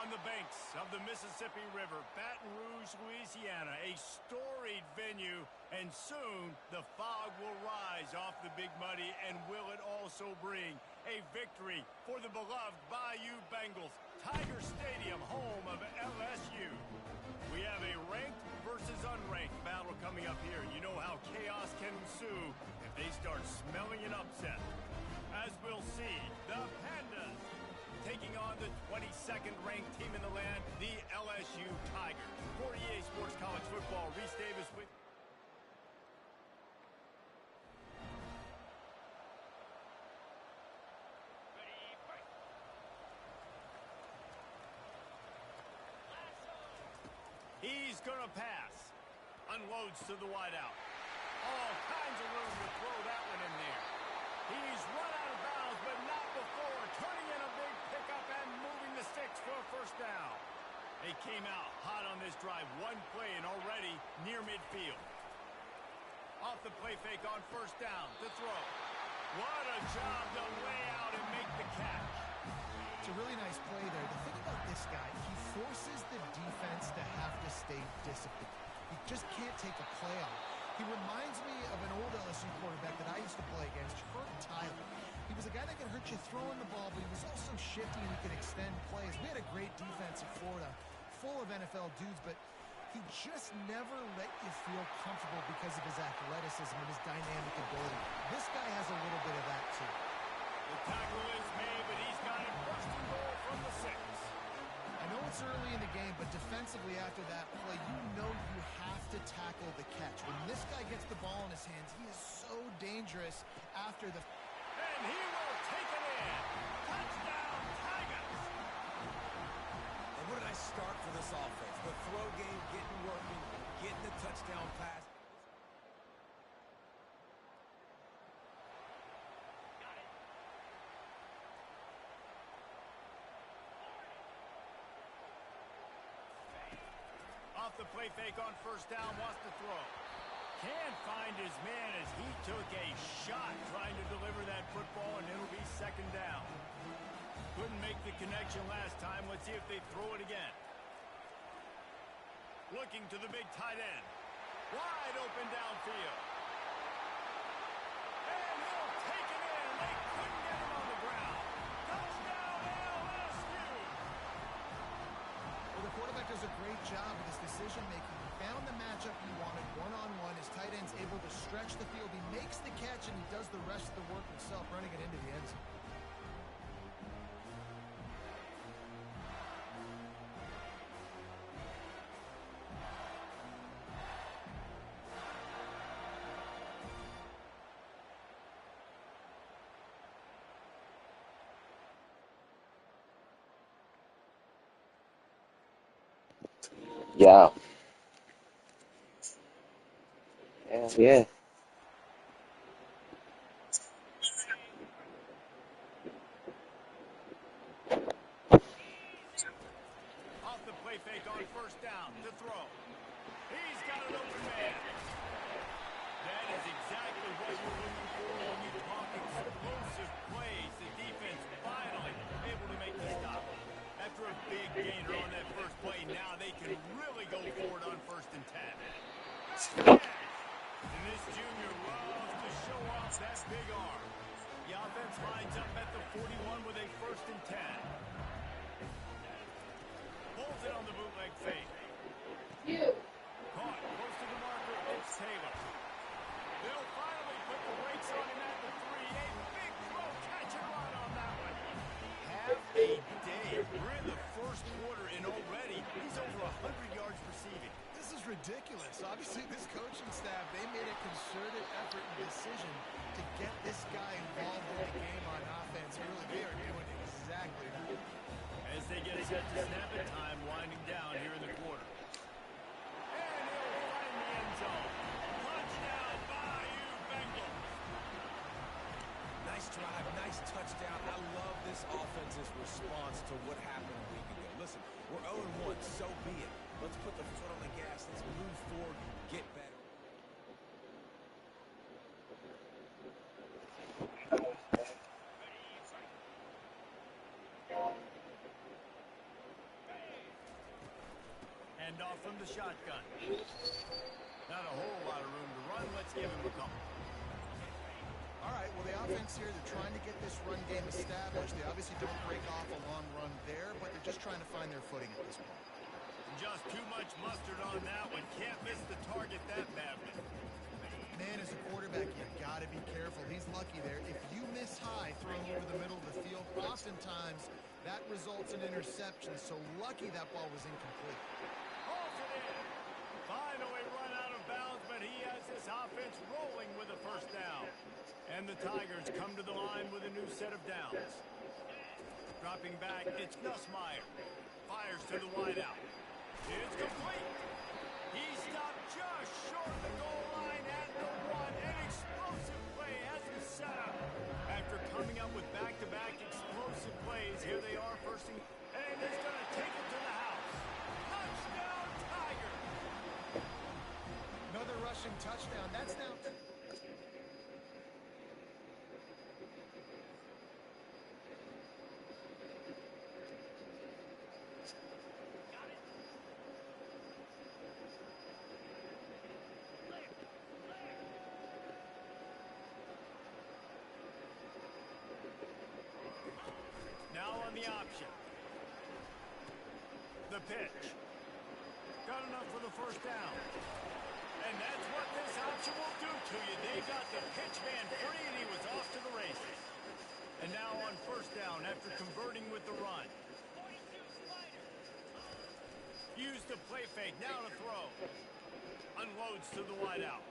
On the banks of the Mississippi River, Baton Rouge, Louisiana, a storied venue, and soon the fog will rise off the Big Muddy, and will it also bring a victory for the beloved Bayou Bengals. Tiger Stadium, home of LSU. We have a ranked versus unranked battle coming up here. You know how chaos can ensue if they start smelling an upset. As we'll see, the Pandas taking on the 22nd ranked team in the land, the LSU Tigers. For EA Sports College Football, Reese Davis with... He's going to pass. Unloads to the wideout. All kinds of room to throw that one in there. He's run out of bounds, but not before. Turning in a big pickup and moving the sticks for a first down. They came out hot on this drive. One play and already near midfield. Off the play fake on first down. To throw. What a job to lay out and make the catch. It's a really nice play there. The thing about this guy, he forces the defense to have to stay disciplined. He just can't take a play off. He reminds me of an old LSU quarterback that I used to play against, Herb Tyler. He was a guy that could hurt you throwing the ball, but he was also shifty and he could extend plays. We had a great defense in Florida, full of NFL dudes, but he just never let you feel comfortable because of his athleticism and his dynamic ability. This guy has a little bit of that too. The tackle is made, but he's got it first and goal from the 6. I know it's early in the game, but defensively after that play, you know you have to tackle the catch. When this guy gets the ball in his hands, he is so dangerous after the... And he will take it in. Touchdown, Tigers. And what a nice start for this offense. The throw game getting working, getting the touchdown pass. Off the play fake on first down, wants to throw. Can't find his man as he took a shot trying to deliver that football, and it'll be second down. Couldn't make the connection last time. Let's see if they throw it again. Looking to the big tight end. Wide open downfield. And he'll take it in. They couldn't get him on the ground. Touchdown, LSU! Well, the quarterback does a great job with his decision-making. He found the matchup he wanted one-on-one. His tight end's able to stretch the field. He makes the catch, and he does the rest of the work himself, running it into the end zone. Yeah. Yeah. Off the play fake on first down to throw. He's got an open man. That is exactly what you're looking for when you talk explosive plays. The defense finally able to make the stop. After a big gainer on that first play, now they can really go for it on first and 10. And this junior loves to show off that big arm. The offense lines up at the 41 with a first and 10. Pulls it on the bootleg fake. Caught close to the marker. It's Taylor. They'll finally put the brakes on him at the 3. A big throw, catch and run on that one. Have a day. We're in the first quarter, and already he's over 100 yards receiving. This is ridiculous. Obviously, this coaching staff, they made a concerted effort and decision to get this guy involved in the game on offense early. They are doing exactly that. As they get set to snap it, time winding down here in the quarter. And he'll find the end zone. Touchdown, Bayou Bengals. Nice drive, nice touchdown. I love this offense's response to what happened a week ago. Listen, we're 0-1, so be it. Let's put the foot on the gas. Let's move forward, get better. handoff from the shotgun. Not a whole lot of room to run. Let's give him a couple. All right, well, the offense here, they're trying to get this run game established. They obviously don't break off a long run there, but they're just trying to find their footing at this point. Just too much mustard on that one. Can't miss the target that badly. Man, as a quarterback, you've got to be careful. He's lucky there. If you miss high throwing over the middle of the field, oftentimes that results in interception. So lucky that ball was incomplete. Hauls it in. Finally run out of bounds, but he has this offense rolling with a first down. And the Tigers come to the line with a new set of downs. Dropping back, it's Nussmeier. Fires to the wideout. It's complete. He stopped just short of the goal line at the one. An explosive play has the setup. After coming up with back-to-back explosive plays, here they are first and he's going to take it to the house. Touchdown, Tigers! Another rushing touchdown. That's now... Now on the option. The pitch. Got enough for the first down. And that's what this option will do to you. They got the pitch man free, and he was off to the races. And now on first down after converting with the run. Use the play fake. Now to throw. Unloads to the wideout.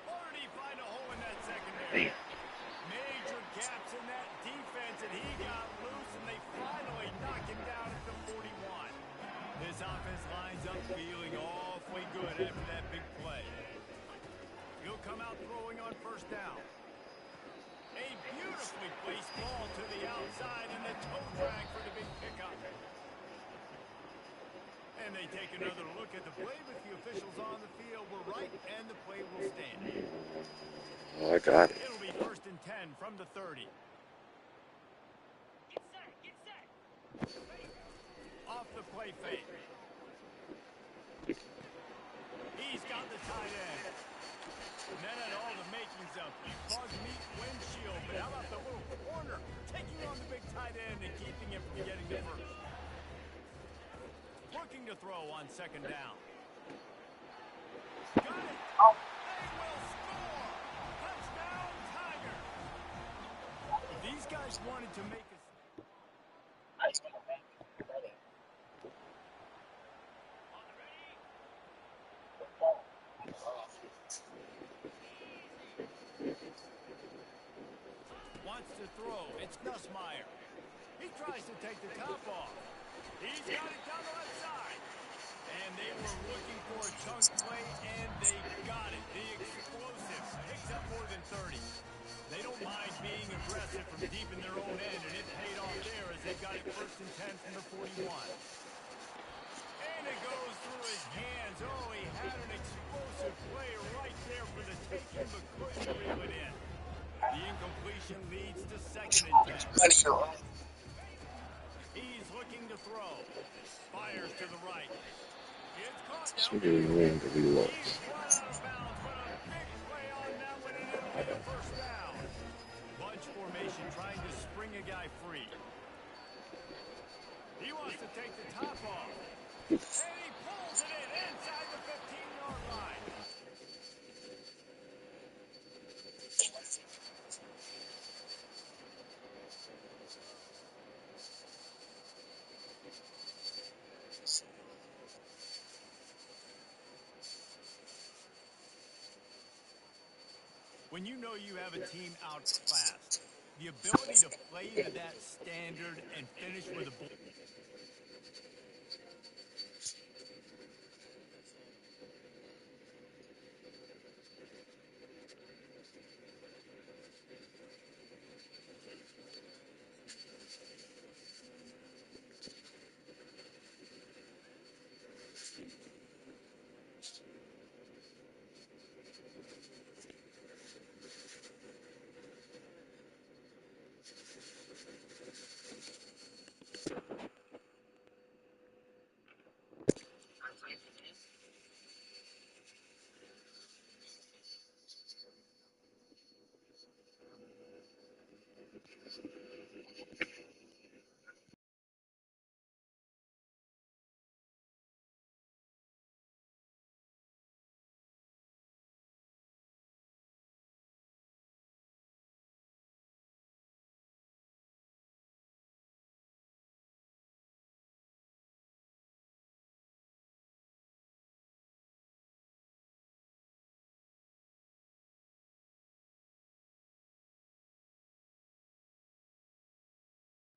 Or did he find a hole in that secondary? Major gaps in that defense, and he got loose, and they finally knock him down at the 41. This offense lines up feeling awfully good after that big play. He'll come out throwing on first down. A beautifully placed ball to the outside, and the toe drag for the big pickup. And they take another look at the play, but the officials on the field were right, and the play will stand. Oh, I got it. It'll be first and 10 from the 30. Get set. Off the play fake. He's got the tight end. And that had all the makings of bug meat windshield. But how about the little corner taking on the big tight end and keeping him from getting the first? Looking to throw on second down. Got it. They will score. Touchdown, Tiger. If these guys wanted to make us... Wants to throw. It's Nussmeier. He tries to take the top off. He's got it down the left side. And they were looking for a chunk play, and they got it. The explosive picks up more than 30. They don't mind being aggressive from deep in their own end, and it paid off there as they got it first and 10 from the 41. And it goes through his hands. Oh, he had an explosive play right there for the taking, but couldn't reel it in. The incompletion leads to second and 10. He's looking to throw. Fires to the right. It's caught down the field. He's run out of bounds, but a big play on that one, and it'll be a first down. Bunch formation trying to spring a guy free. He wants to take the top off. And he pulls it in inside the 15-yard line. When you know you have a team outclassed, the ability to play to that standard and finish with a ball.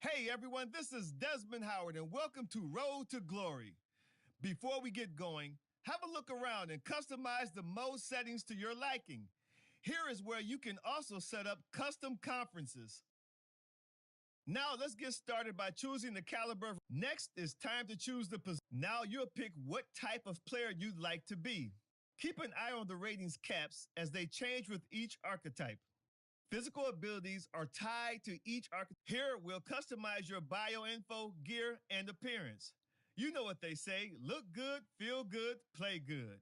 Hey everyone, this is Desmond Howard and welcome to Road to Glory. Before we get going, have a look around and customize the mode settings to your liking. Here is where you can also set up custom conferences. Now let's get started by choosing the caliber. Next, it's time to choose the position. Now you'll pick what type of player you'd like to be. Keep an eye on the ratings caps as they change with each archetype. Physical abilities are tied to each archetype. Here, we'll customize your bio info, gear, and appearance. You know what they say, look good, feel good, play good.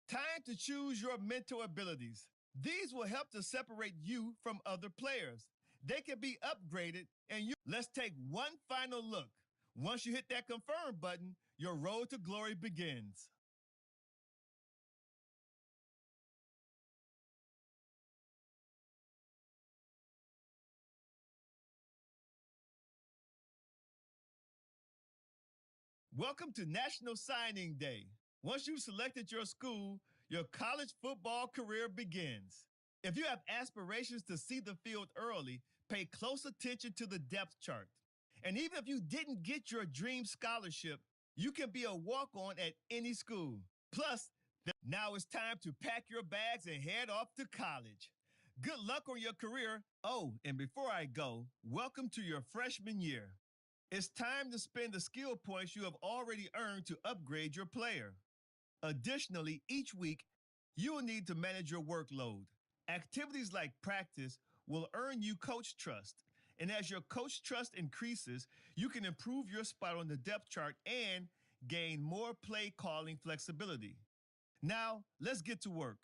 Time to choose your mental abilities. These will help to separate you from other players. They can be upgraded and you. Let's take one final look. Once you hit that confirm button, your road to glory begins. Welcome to National Signing Day. Once you've selected your school, your college football career begins. If you have aspirations to see the field early, pay close attention to the depth chart. And even if you didn't get your dream scholarship, you can be a walk on at any school. Plus, now it's time to pack your bags and head off to college. Good luck on your career. Oh, and before I go, welcome to your freshman year. It's time to spend the skill points you have already earned to upgrade your player. Additionally, each week, you will need to manage your workload. Activities like practice will earn you coach trust. And as your coach trust increases, you can improve your spot on the depth chart and gain more play calling flexibility. Now, let's get to work.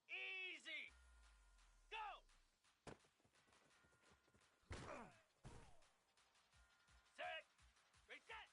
Easy! Go! Set! Reset!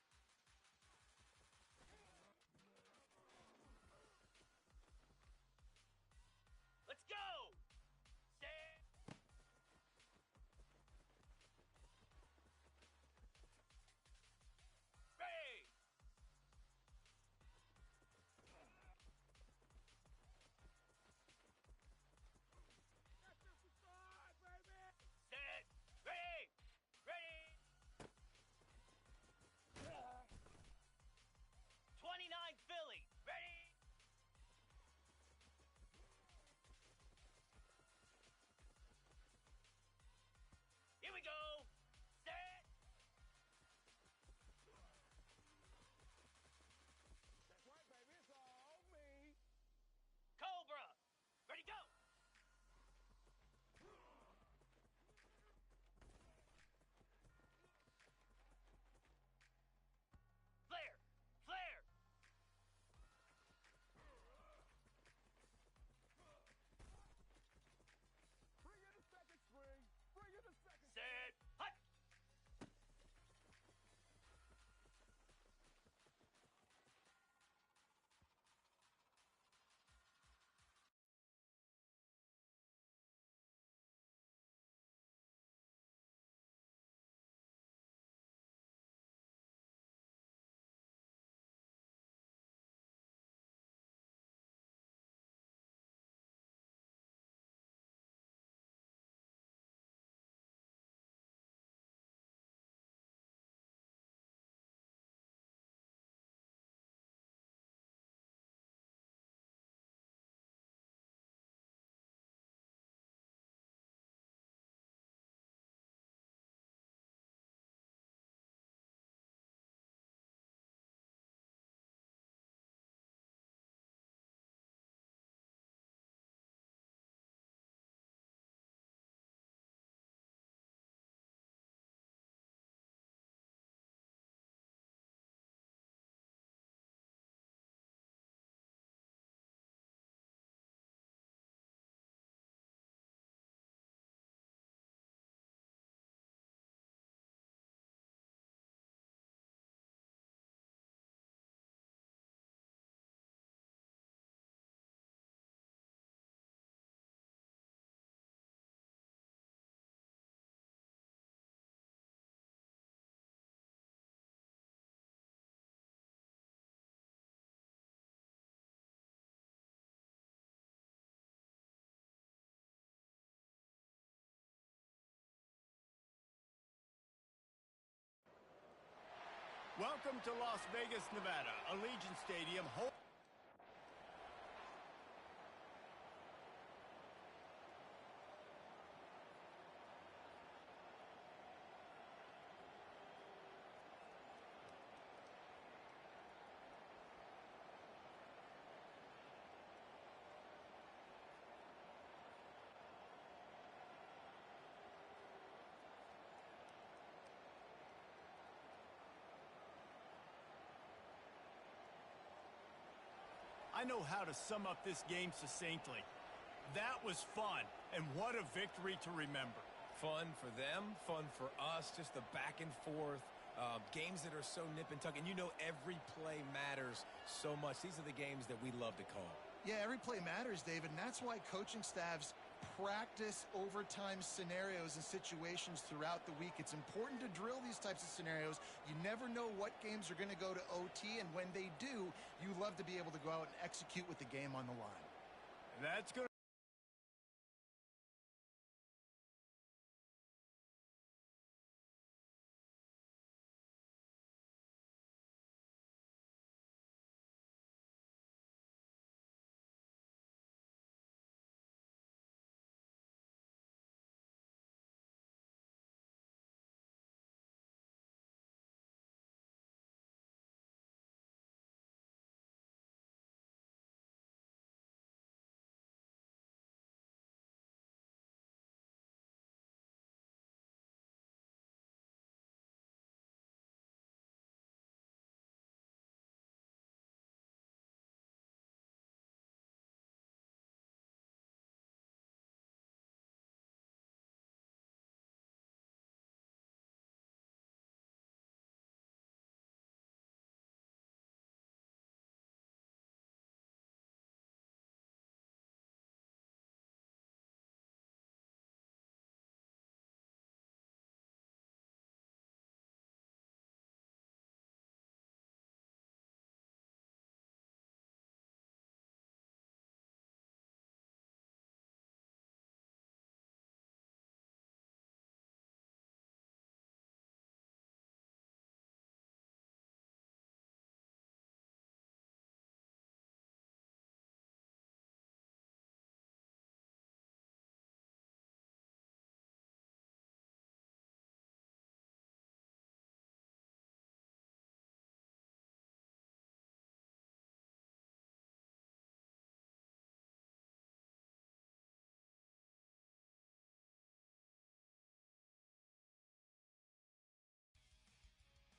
Welcome to Las Vegas, Nevada, Allegiant Stadium. I know how to sum up this game succinctly. That was fun, and what a victory to remember. Fun for them, fun for us, just the back and forth, games that are so nip and tuck, and you know every play matters so much. These are the games that we love to call. Yeah, every play matters, David, and that's why coaching staffs practice overtime scenarios and situations throughout the week. It's important to drill these types of scenarios. You never know what games are going to go to OT, and when they do, you love to be able to go out and execute with the game on the line. That's good.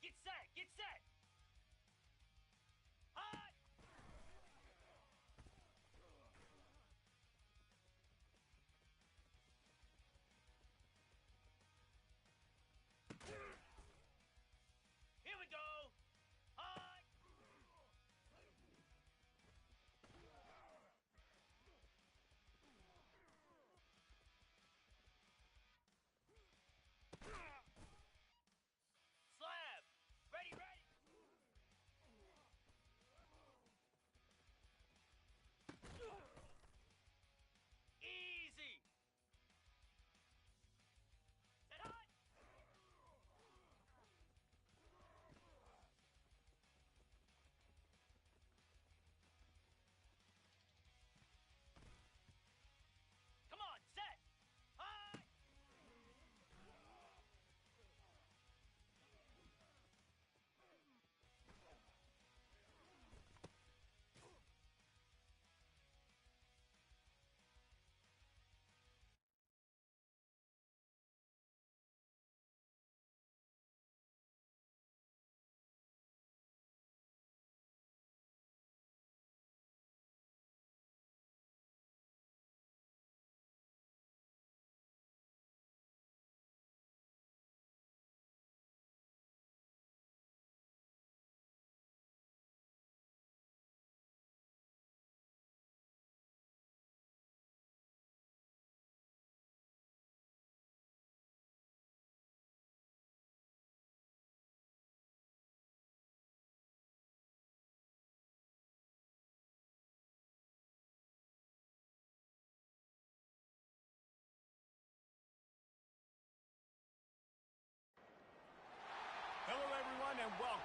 Get set! Get set! Hot! Here we go! Hot! Slab! Ready, ready!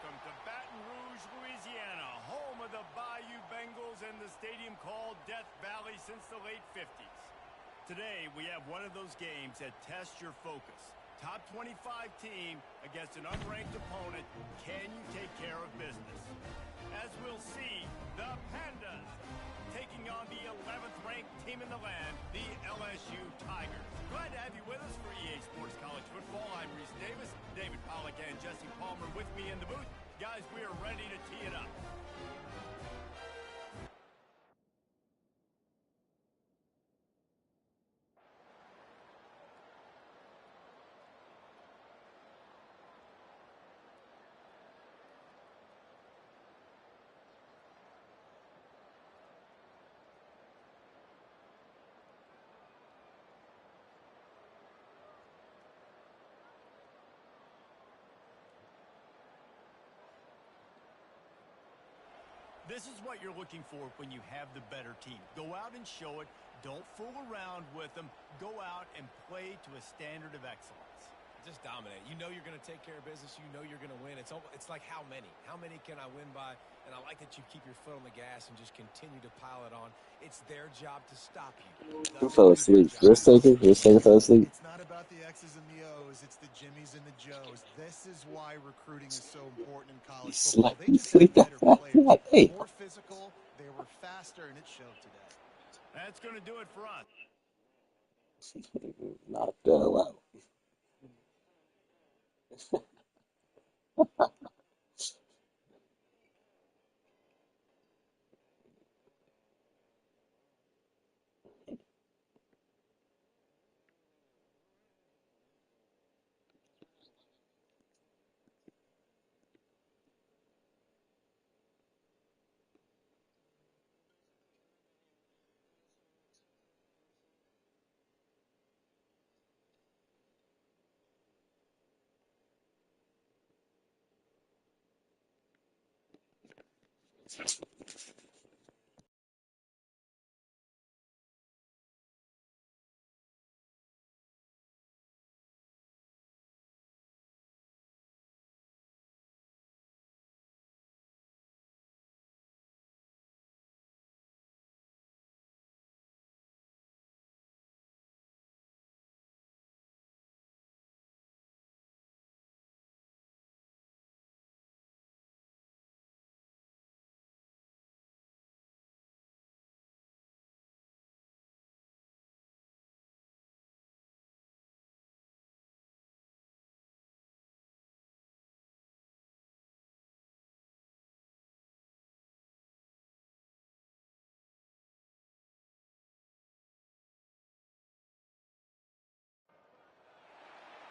Welcome to Baton Rouge, Louisiana, home of the Bayou Bengals and the stadium called Death Valley since the late 50s. Today, we have one of those games that tests your focus. Top 25 team against an unranked opponent. Can you take care of business? As we'll see, the Pandas taking on the 11th ranked team in the land, the LSU Tigers. Glad to have you with us for EA Sports College Football. I'm Reese Davis, David Pollack and Jesse Palmer with me in the booth. Guys, we are ready to tee it up. This is what you're looking for when you have the better team. Go out and show it. Don't fool around with them. Go out and play to a standard of excellence. Just dominate. You know you're going to take care of business. You know you're going to win. It's like how many? How many can I win by? And I like that you keep your foot on the gas and just continue to pile it on. It's their job to stop you. Who fell asleep? Risk taker? Risk taker fell asleep? It's not about the X's and the O's. It's the Jimmies and the Joes. This is why recruiting is so important in college football. They just have better players. Hey. More physical. They were faster, and it showed today. That's going to do it for us. Knocked the hell out.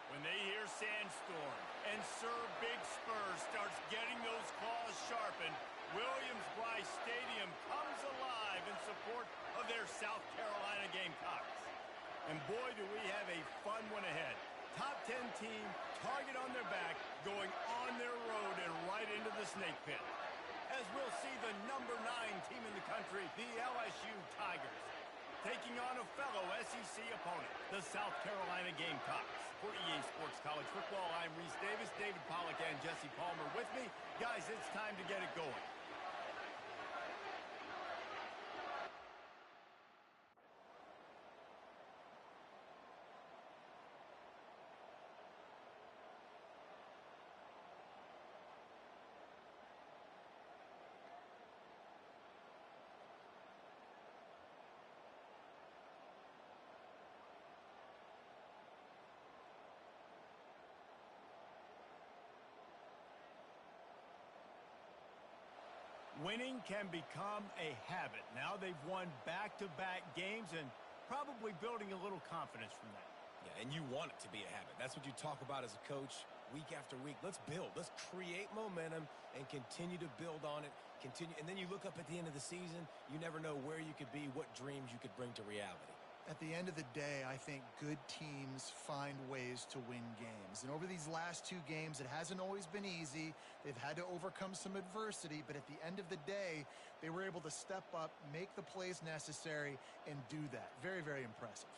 When they hear Sandstorm and Sir Big Spur starts getting those claws sharpened, Williams-Brice Stadium comes alive in support of their South Carolina Gamecocks. And boy, do we have a fun one ahead. Top 10 team, target on their back, going on their road and right into the snake pit. As we'll see the number 9 team in the country, the LSU Tigers, taking on a fellow SEC opponent, the South Carolina Gamecocks. For EA Sports College Football, I'm Reese Davis, David Pollack and Jesse Palmer with me. Guys, it's time to get it going. Winning can become a habit. Now they've won back-to-back games and probably building a little confidence from that. Yeah, and you want it to be a habit. That's what you talk about as a coach week after week. Let's build. Let's create momentum and continue to build on it. And then you look up at the end of the season, you never know where you could be, what dreams you could bring to reality. At the end of the day, I think good teams find ways to win games. And over these last 2 games, it hasn't always been easy. They've had to overcome some adversity, but at the end of the day, they were able to step up, make the plays necessary, and do that. Very, very impressive.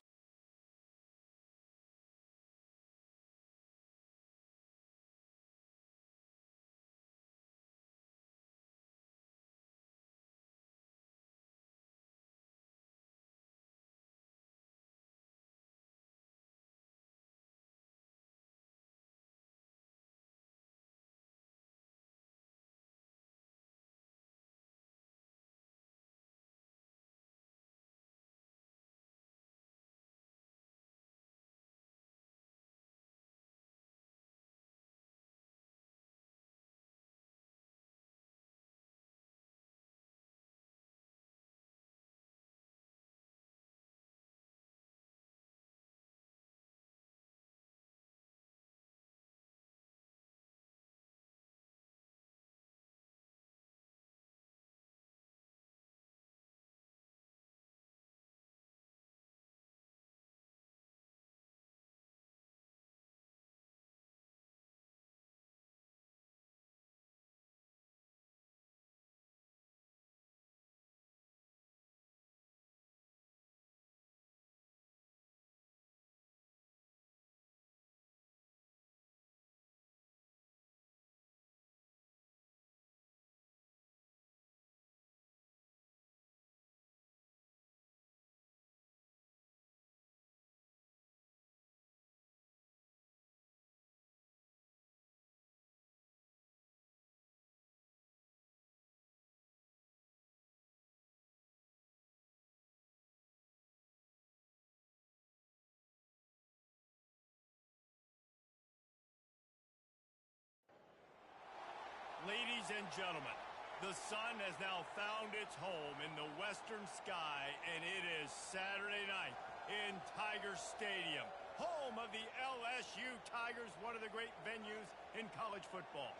and gentlemen, the sun has now found its home in the western sky, and it is Saturday night in Tiger Stadium, home of the LSU Tigers, one of the great venues in college football.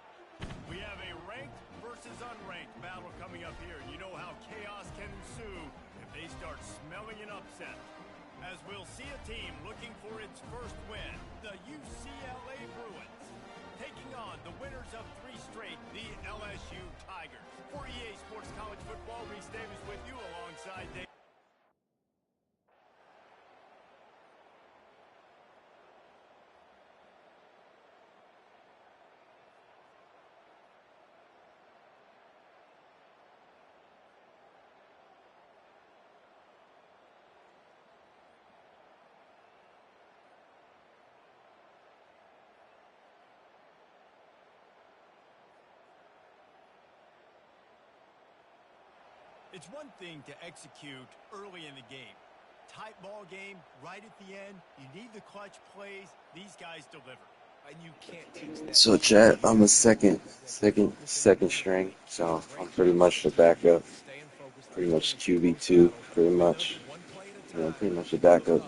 We have a ranked versus unranked battle coming up here. You know how chaos can ensue if they start smelling an upset. As we'll see a team looking for its first win, the UCLA Bruins, taking on the winners of 3 straight, the LSU Tigers. For EA Sports College Football, Reese Davis with you alongside Dave. It's one thing to execute early in the game. Tight ball game, right at the end. You need the clutch plays. These guys deliver. And you can't teach that. So, Chad, I'm a second string, so I'm pretty much the backup, pretty much QB2, pretty much, pretty much the backup.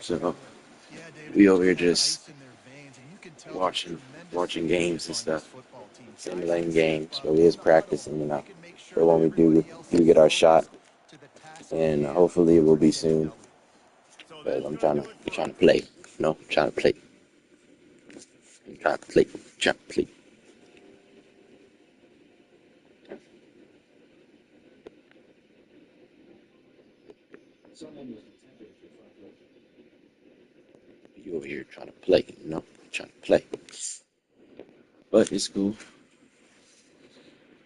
So we over here just watching games and stuff, simulating games, but we is practicing, for when we do get our shot, and hopefully it will be soon. But I'm trying to play, I'm trying to play. You over here trying to play, trying to play. But it's cool.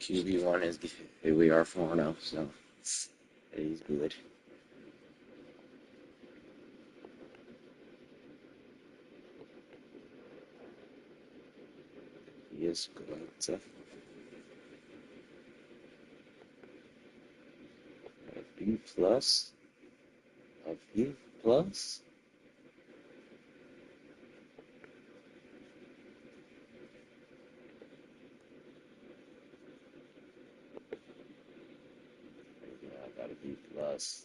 QB1 is here. We are 4-0, so he's good. He is good. So, a B plus. A B plus. I got a B plus.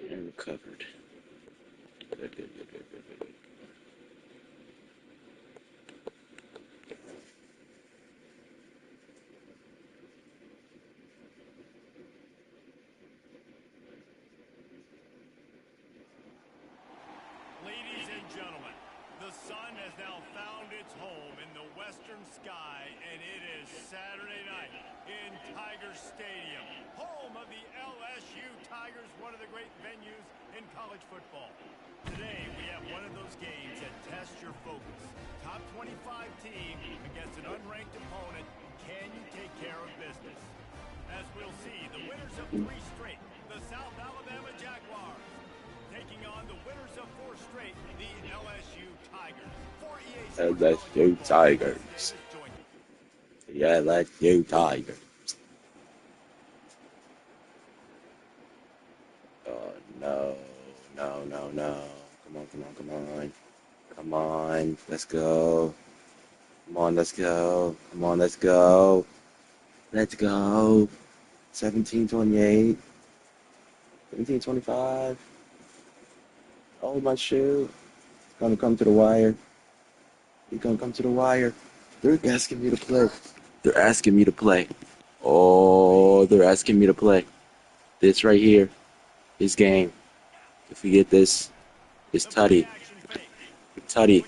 And recovered. Good. Ladies and gentlemen, the sun has now found its home in the western sky, and it is Saturday night in Tiger Stadium, home of the LSU Tigers, one of the great venues in college football. Today, we have one of those games that tests your focus. Top 25 team against an unranked opponent. Can you take care of business? As we'll see, the winners of 3 straight, the South Alabama Jaguars, taking on the winners of 4 straight, the LSU Tigers. For EA Sports LSU Tigers. Yeah, LSU Tigers. Oh, no. Come on. Let's go. Let's go. 17-28. 17-25. Oh, my shoe. It's gonna come to the wire. They're asking me to play. Oh, they're asking me to play. This right here is game. If we get this, it's Tutty.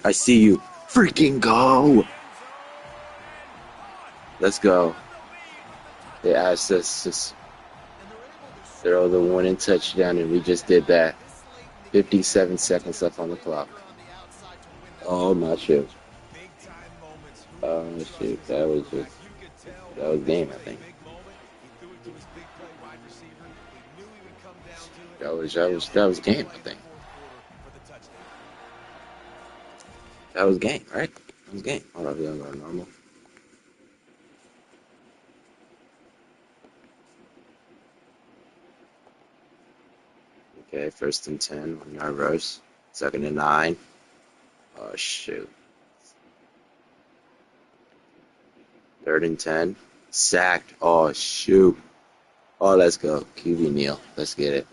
I see you. Freaking go! Let's go. They asked us to throw the winning touchdown, and we just did that. 57 seconds left on the clock. Oh, my shit. Oh, shit. That was game, I think. That was game, I think. That was game, right? That was game. Hold on, we're gonna go normal. Okay, 1st and 10, 1 yard rush. 2nd and 9. Oh, shoot. 3rd and 10. Sacked. Oh, shoot. Oh, let's go. QB Neal. Let's get it.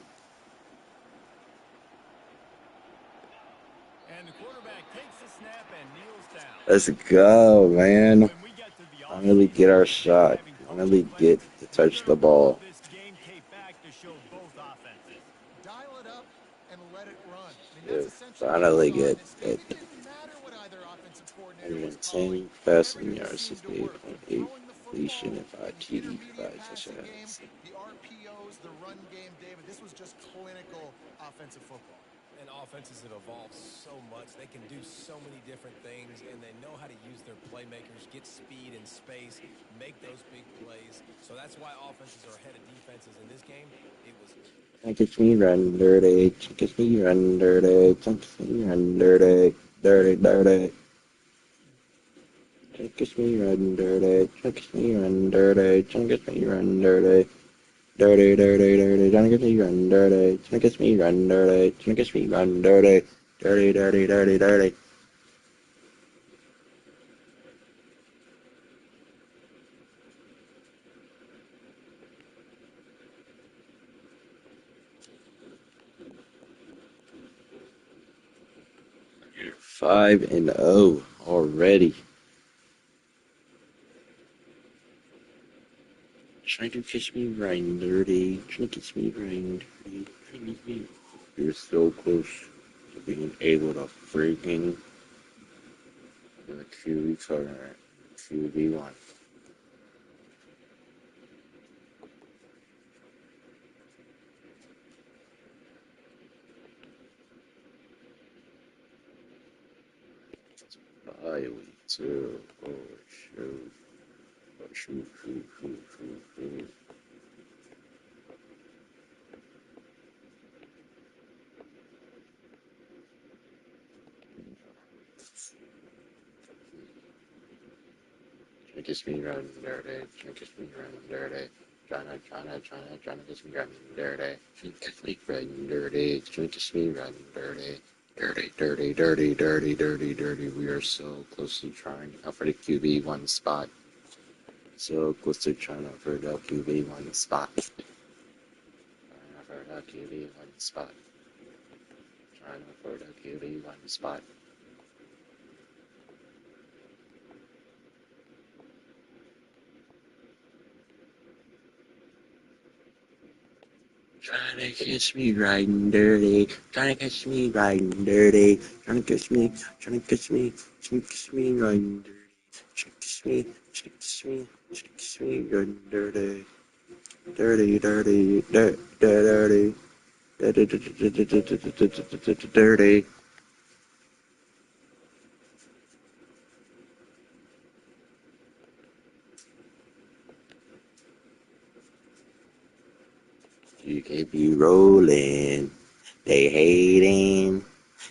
And the quarterback takes the snap and kneels down. Let's go, man. When we get to the Finally offseason, get our we'll be shot. having Finally coaching get clinics. to touch We're the going to roll ball. this game tape back to show both offenses. Dial it up and let it run. I mean, that's Yeah, essentially what we finally saw in get this game. it. It didn't matter what either offensive coordinator was 110 calling. passing Everything yards, seemed to work, from 68.8 throwing the completion, football and to 5 the TD, intermediate 5 passing game, touchdowns. the RPOs, the run game, David. This was just clinical offensive football. And offenses have evolved so much. They can do so many different things, and they know how to use their playmakers, get speed and space, make those big plays. So that's why offenses are ahead of defenses in this game. It was Catch me run dirty, catch me run dirty, catch me run dirty, dirty, dirty. Catch me run dirty, catch me run dirty, catch me run dirty. Dirty, dirty, dirty, trying to get me run dirty, trying to get me run dirty, trying to get me run dirty, dirty, dirty, dirty, dirty. You're 5-0 already. Trying to catch me run dirty, trying to catch me run dirty, trying to get me. You're so close to being able to freaking do a QB tournament, QB1. I went to, oh shoot, oh shoot, shoot, shoot, shoot, shoot. Trying to get me run dirty, trying to get me run dirty. Trying to get me run dirty. Trying to get me run dirty, trying to get me run dirty. Dirty, dirty, dirty, dirty, dirty, dirty. We are so close to trying out for the QB1 spot. So close to trying out for the QB1 spot. Trying out for the QB1 spot. Trying out for the QB1 spot. Trying to catch me riding dirty, trying to catch me riding dirty, trying to catch me, trying to catch me, trying to catch me riding dirty, trying to catch me, trying to catch me, trying to catch me riding dirty, dirty, dirty, dirty, dirty, dirty, dirty. You keep you rolling, they hating.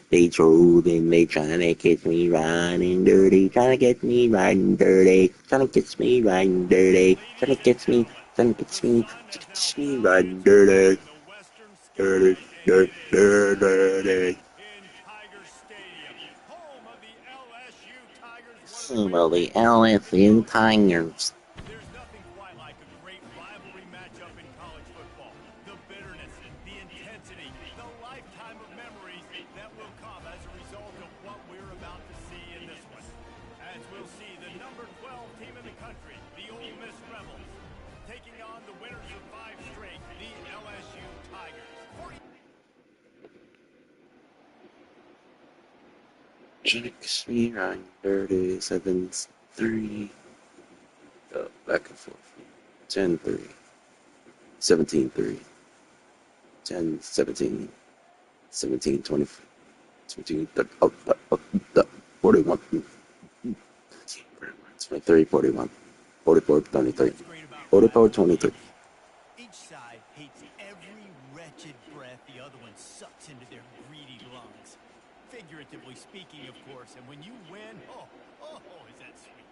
They trolling, they tryna catch me riding dirty, tryna get me riding dirty, tryna catch me riding dirty, tryna catch me, tryna catch me, tryna catch me riding dirty, In the Western dirty, Sky, and dirty, it is dirty, Saturday dirty. in Tiger Stadium, home of the LSU Tigers, one of the great Well, the rivalries in LSU college football. Tigers. There's nothing quite like a great rivalry matchup in college football. The bitterness, the intensity, the lifetime of memories that will come as a result of what we're about to see in this one. As we'll see the number 12 team in the country, the Ole Miss Rebels, taking on the winners of 5 straight, the LSU Tigers. Tryna catch me riding dirty, 7-3. Back and forth. 10-3. 17-3. 10, 17. 17, 20. 17, 30, 41. 23, 41. 44, 23. What's great about 44, rivalry 23. is each side hates every wretched breath the other one sucks into their greedy lungs. Figuratively speaking, of course, and when you win, oh, is that sweet.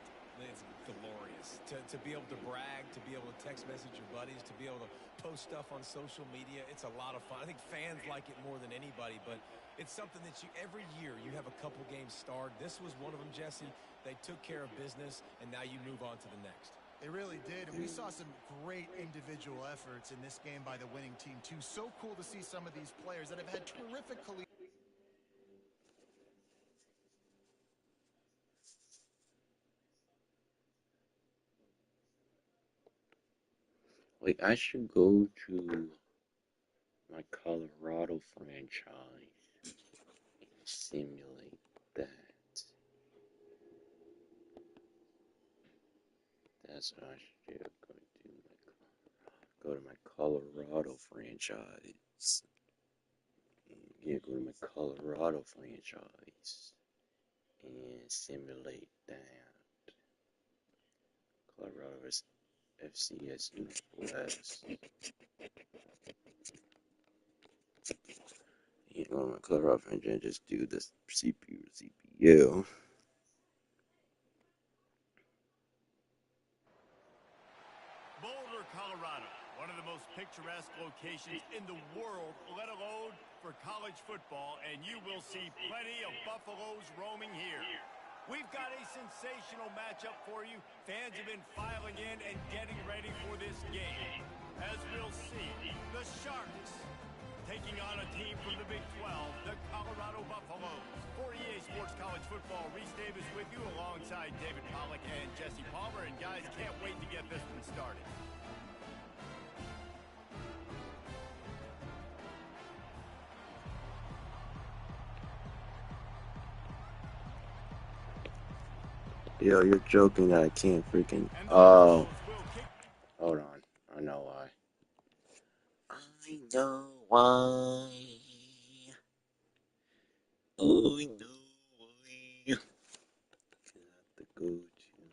it's glorious to be able to brag, to be able to text message your buddies, to be able to post stuff on social media. It's a lot of fun. I think fans like it more than anybody, but it's something that every year you have a couple games starred. This was one of them, Jesse. They took care of business, and now you move on to the next. They really did, and we saw some great individual efforts in this game by the winning team, too. So cool to see some of these players that have had terrific collegiate. Wait, I should go to my Colorado franchise and simulate that. That's what I should do. Go to my Colorado franchise. Yeah, go to my Colorado franchise and simulate that. Colorado FCS West. You know, my Colorado franchise and just do this CPU. Boulder, Colorado, one of the most picturesque locations in the world, let alone for college football, and you will see plenty of Buffaloes roaming here. We've got a sensational matchup for you. Fans have been filing in and getting ready for this game. As we'll see, the Sharks taking on a team from the Big 12, the Colorado Buffaloes. For EA Sports College Football, Reese Davis with you alongside David Pollack and Jesse Palmer. And guys, can't wait to get this one started. Yo, you're joking that I can't freaking. Oh, hold on. I know why. I know why. Oh, I know why. Cause I have to go to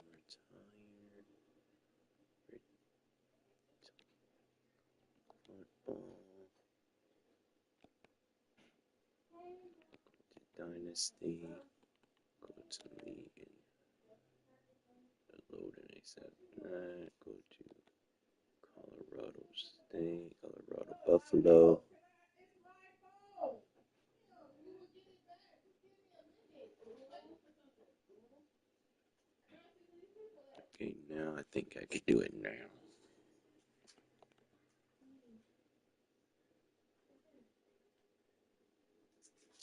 retire. Football. To Dynasty. Go to League and load and accept that. Go to Colorado State, Colorado Buffalo. Okay, now I think I could do it now.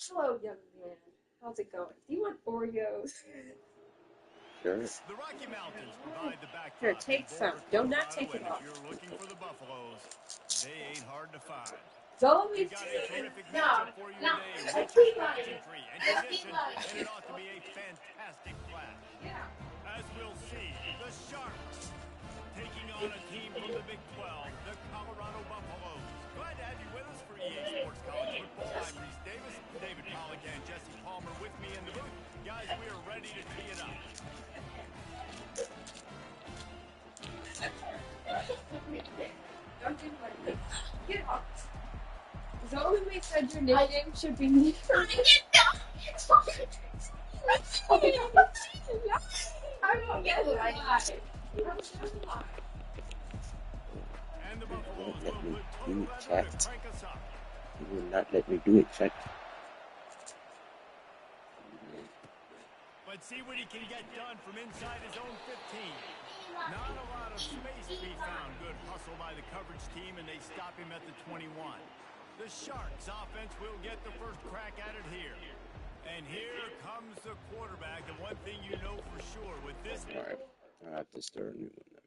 Hello, young man. How's it going? Do you want Oreos? Sure. The Rocky Mountains provide the backdrop. Here, take some. Do not take it off. If you're looking for the Buffaloes, they ain't hard to find. Go We've with got a tea. terrific No, matchup for you no. today. Let's Rich keep in on it. pageantry and Let's tradition, keep on it. and it ought to be a fantastic clash. Yeah. As we'll see, the Sharks taking on a team from the Big 12, the Colorado Buffaloes. Glad to have you with us for EA Sports College Football. I'm Reese Davis, David Pollack, and Jesse Palmer with me in the booth. Guys, we are ready to tee it up. Don't do like this. Get off. Zoe said your nickname should be me. I won't get it. And the Buffaloes Let will me put do total it, leather to chat. crank us up. You will not let me do it, chat. Let's see what he can get done from inside his own 15. Not a lot of space to be found. Good hustle by the coverage team, and they stop him at the 21. The Sharks offense will get the first crack at it here. And here comes the quarterback. And one thing you know for sure with this... All right, I have to start a new one then.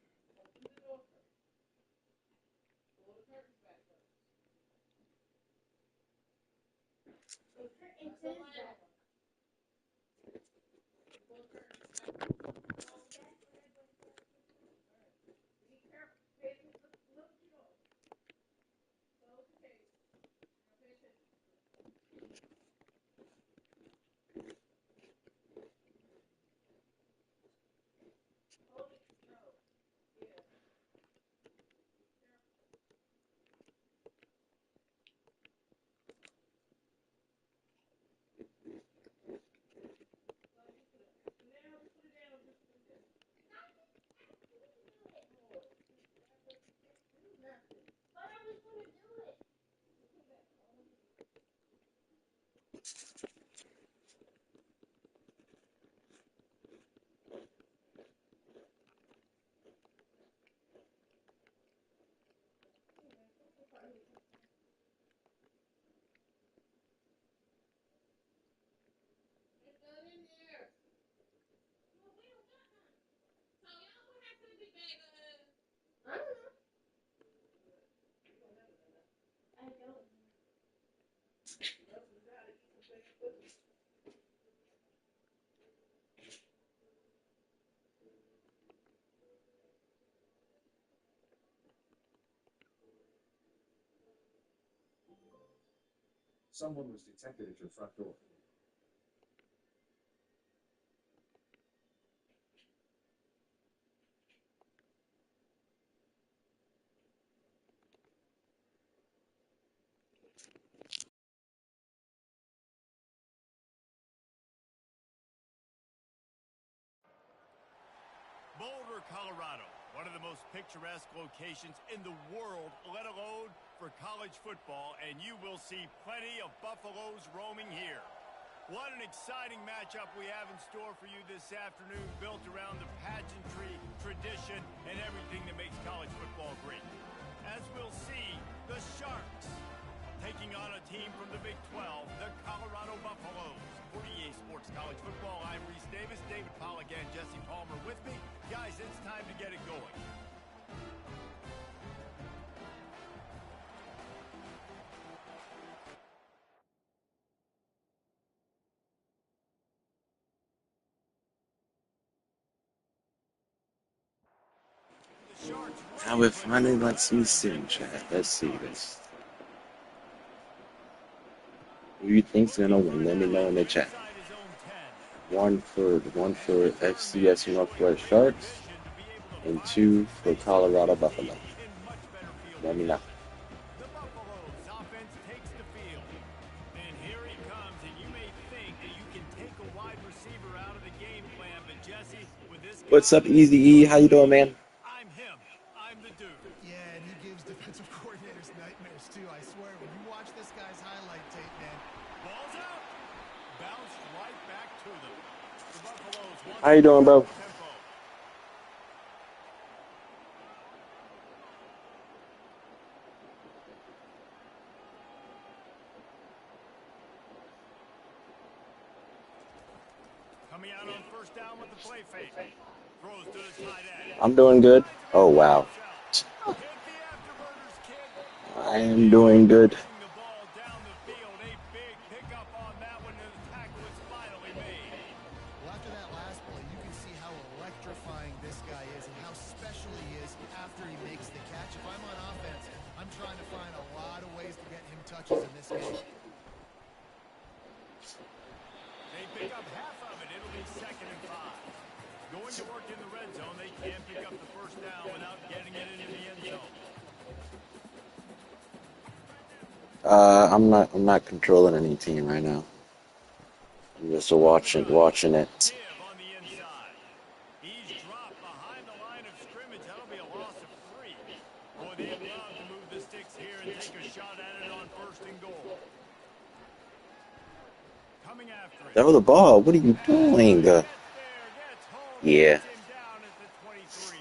Someone was detected at your front door. Boulder, Colorado, one of the most picturesque locations in the world, let alone for college football, and you will see plenty of Buffaloes roaming here. What an exciting matchup we have in store for you this afternoon, built around the pageantry, tradition, and everything that makes college football great. As we'll see, the Sharks taking on a team from the Big 12, the Colorado Buffaloes. For EA Sports College Football, I'm Reese Davis, David Pollack, and Jesse Palmer with me. Guys, it's time to get it going. Now it finally lets me sing, chat. Let's see this. Who you think's gonna win? Let me know in the chat. One for FCS Northwest Sharks, and 2 for Colorado Buffalo. Let me know. The Buffaloes offense takes the field. And here he comes, and you may think that you can take a wide receiver out of the game plan, but Jesse, with this guy, What's up, Easy E? How you doing, man? I'm him. I'm the dude. Yeah, and he gives defensive coordinators nightmares, too. I swear, when you watch this guy's highlight tape, man. Ball's out. Bounced right back to them. The Buffaloes want How you doing, bro? tempo. Coming out on first down with the play fake. Throws to the tight end. I'm doing good. Oh, wow. Hit the afterburners, kid. I am doing good. Pushing the ball down the field. A big pickup on that one, and the tackle is finally made. Well, after that last play, you can see how electrifying this guy is and how special he is after he makes the catch. If I'm on offense, I'm trying to find a lot of ways to get him touches in this game. They pick up half of it. It'll be 2nd and 5. Going to work in the red zone. They can't pick up the first down without getting it into the end zone. I'm not controlling any team right now. I'm just watching it. Give on the inside. He's dropped behind the line of scrimmage. That'll be a loss of 3. Boy, they'd love to move the sticks here and take a shot at it on 1st and goal. Coming after it. Throw the ball. What are you doing? Gets there, gets home, Yeah. gets him down at the 23.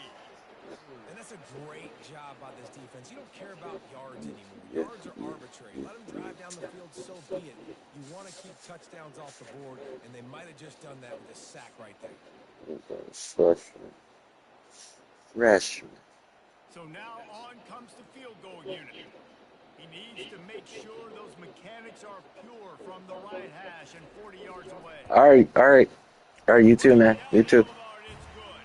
And that's a great job by this defense. You don't care about yards anymore. Yeah. Yards are arbitrary. Let them drive down the field, so be it. You want to keep touchdowns off the board, and they might have just done that with a sack right there. Freshman. So now on comes the field goal unit. He needs to make sure those mechanics are pure from the right hash and 40 yards away. All right. You too, man. You too. Boulevard, it's good.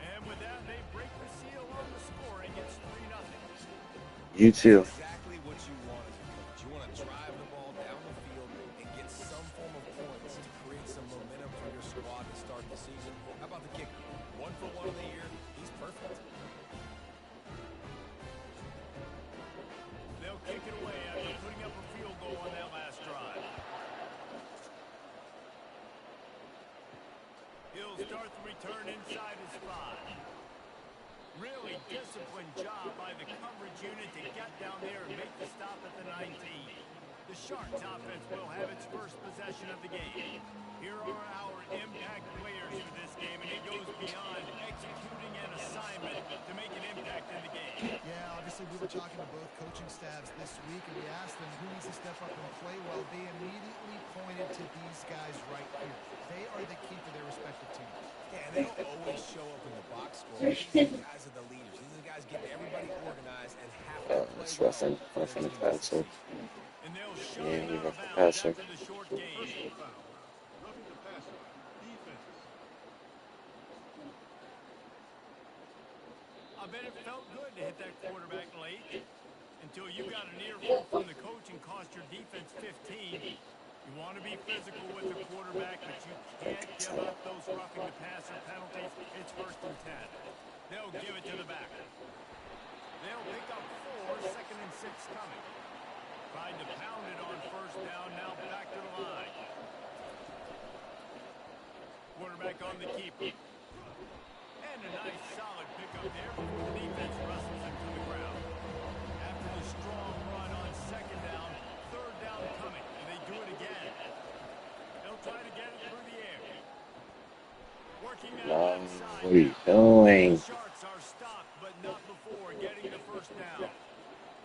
And with that, they break the seal on the scoring. It's 3-0. You too. Exactly what you want as a coach. You want to drive the ball down the field and get some form of points to create some momentum for your squad to start the season. How about the kicker? 1 for 1 of the year. He's perfect. They'll kick it away after putting up a field goal on that last drive. He'll start the return inside his 5. Really disciplined job by the coverage unit to get down there and make the stop at the 19. The Sharks offense will have its first possession of the game. Here are our impact players for this game, and it goes beyond executing an assignment to make an impact in the game. Yeah, obviously we were talking to both coaching staffs this week, and we asked them who needs to step up and play well. They immediately pointed to these guys right here. They are the key for their respective teams. Yeah, and they don't always show up in the box score, but these guys are the leaders. These are the guys getting everybody organized and have to play It's well for their roughing the team to passer. succeed. And they'll shove Yeah, him he out of roughed the bounds passer. after the short gain. Personal foul. Roughing the passer. Defense. I bet it felt good to hit that quarterback late until you got an earful from the coach and cost your defense 15. You want to be physical with the quarterback, but you can't give up those roughing the passer penalties. It's 1st and 10. They'll give it to the back. They'll pick up 4, 2nd and 6 coming. Tried to pound it on 1st down, now back to the line. Quarterback on the keeper. And a nice solid pickup there before the defense wrestles him to the ground. After the strong run on 2nd down, 3rd down coming, and they do it again. They'll try to get it through the air. Working that left side. What are you doing? The Sharks are stopped, but not before getting the 1st down.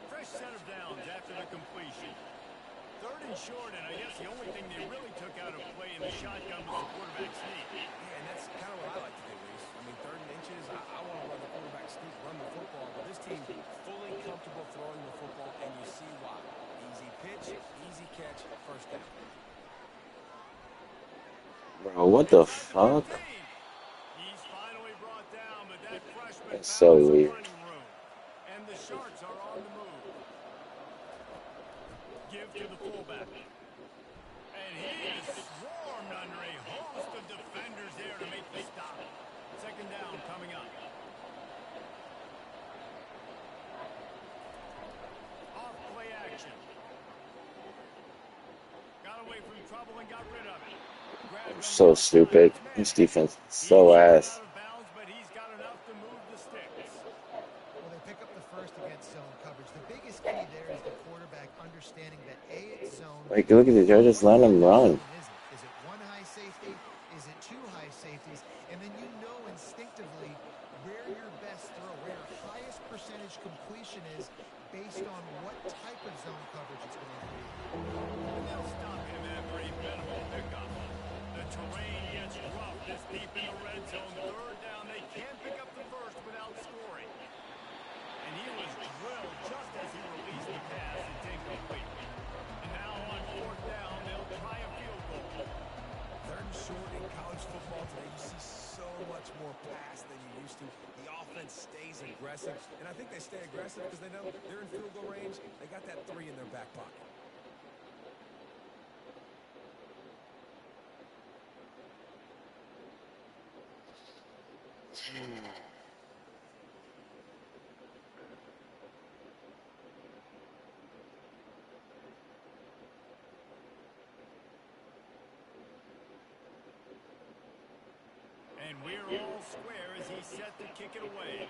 Fresh set of downs after the completion. 3rd and short, and I guess the only thing they really took out of play in the shotgun was the quarterback sneak. Yeah, and that's kind of what I like to do, Reese. I mean, 3rd and inches, I want to run the quarterback sneak, run the football, but this team fully comfortable throwing the football, and you see why. Easy pitch, easy catch, 1st down. Bro, what the fuck? He's finally brought down, but that freshman That's so found some weird. running room. And the Sharks are on the move. Give to the fullback. And he is swarmed under a host of defenders there to make the stop. 2nd down coming up. Off play action. Got away from trouble and got rid of it. So stupid. This defense is so ass. But he's got enough to move the sticks. Well, they pick up the 1st against zone coverage. The biggest key there is the quarterback understanding that it's zone. Like, look at the judges letting him run. Is it 1 high safety? Is it 2 high safeties? And then you know instinctively where your best throw, where your highest percentage completion is based on what type of zone coverage it's going to be. And they'll stop him after a minimal pickup. The terrain gets rough this deep in the red zone. 3rd down, they can't pick up the 1st without scoring. And he was drilled just as he released the pass. It's incomplete. And now on 4th down, they'll try a field goal. 3rd and short in college football today, you see so much more pass than you used to. The offense stays aggressive, and I think they stay aggressive because they know they're in field goal range. They got that 3 in their back pocket. And we're all square as he's set to kick it away.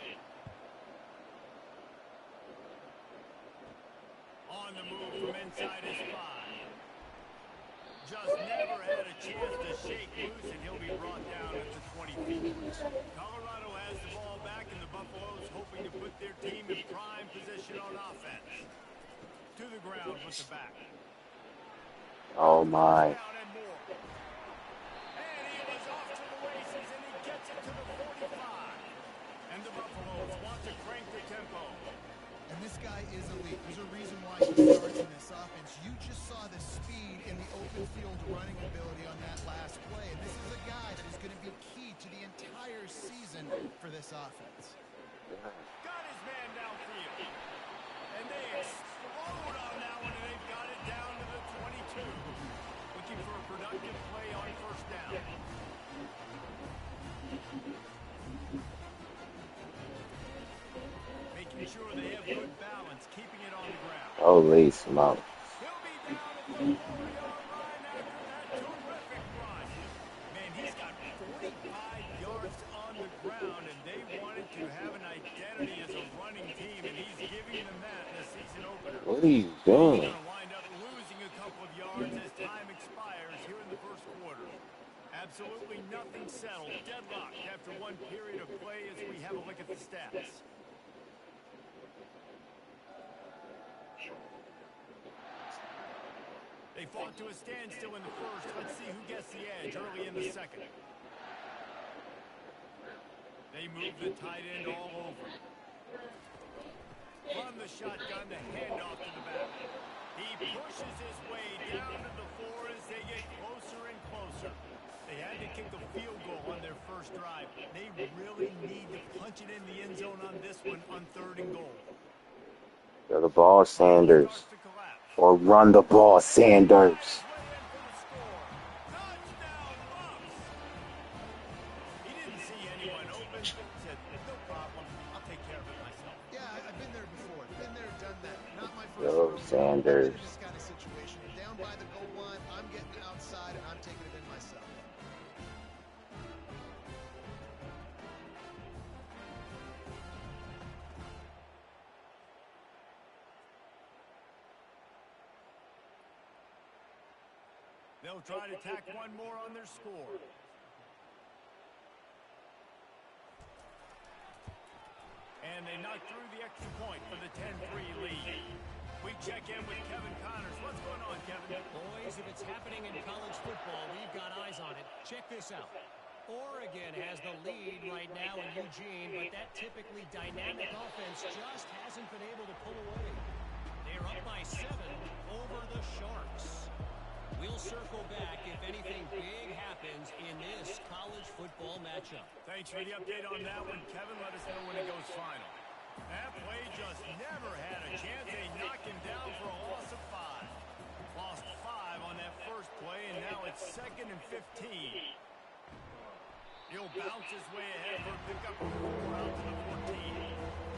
On the move from inside his 5. Just never had a chance to shake loose, and he'll be brought down at the 20 feet. Colorado has the ball back, and the Buffaloes hoping to put their team in prime position on offense. To the ground with the back. Oh my. Down and more. And he was off to the races, and he gets it to the 45. And the Buffaloes want to crank the tempo. And this guy is elite. There's a reason why he starts in this offense. You just saw the speed and the open field running ability on that last play. And this is a guy that is going to be key to the entire season for this offense. Got his man downfield. And they explode on that one, and they've got it down to the 22. Looking for a productive play on 1st down. Making sure they have good balance, keeping it on the ground. Holy smoke. He'll be down at the 4-yard line after that terrific run. Man, he's got 45 yards on the ground, and they wanted to have an identity as a running team, and he's giving them that in the season opener. What are you He's doing? going to wind up losing a couple of yards as time expires here in the 1st quarter. Absolutely nothing settled. Deadlocked after one period of play as we have a look at the stats. They fought to a standstill in the 1st. Let's see who gets the edge early in the 2nd. They move the tight end all over. From the shotgun, the handoff to the back. He pushes his way down to the floor as they get closer and closer. They had to kick a field goal on their first drive. They really need to punch it in the end zone on this one on 3rd and goal. Throw the ball, Sanders. Starts to collapse. Or run the ball, Sanders. Touchdown, Bucks! He didn't see anyone open. Said, no problem. I'll take care of it myself. Yeah, I've been there before. Been there, done that. Not my first Go, rodeo. Sanders. This kind of situation. Down by the goal line, I'm getting outside and I'm taking it in myself. They'll try to tack one more on their score. And they knock through the extra point for the 10-3 lead. We check in with Kevin Connors. What's going on, Kevin? Boys, if it's happening in college football, we've got eyes on it. Check this out. Oregon has the lead right now in Eugene, but that typically dynamic offense just hasn't been able to pull away. They're up by 7 over the Sharks. We'll circle back if anything big happens in this college football matchup. Thanks for the update on that one, Kevin. Let us know when it goes final. That play just never had a chance. They knocked him down for a loss of 5. Lost 5 on that first play, and now it's 2nd and 15. He'll bounce his way ahead for a pickup of 4 out to the 14.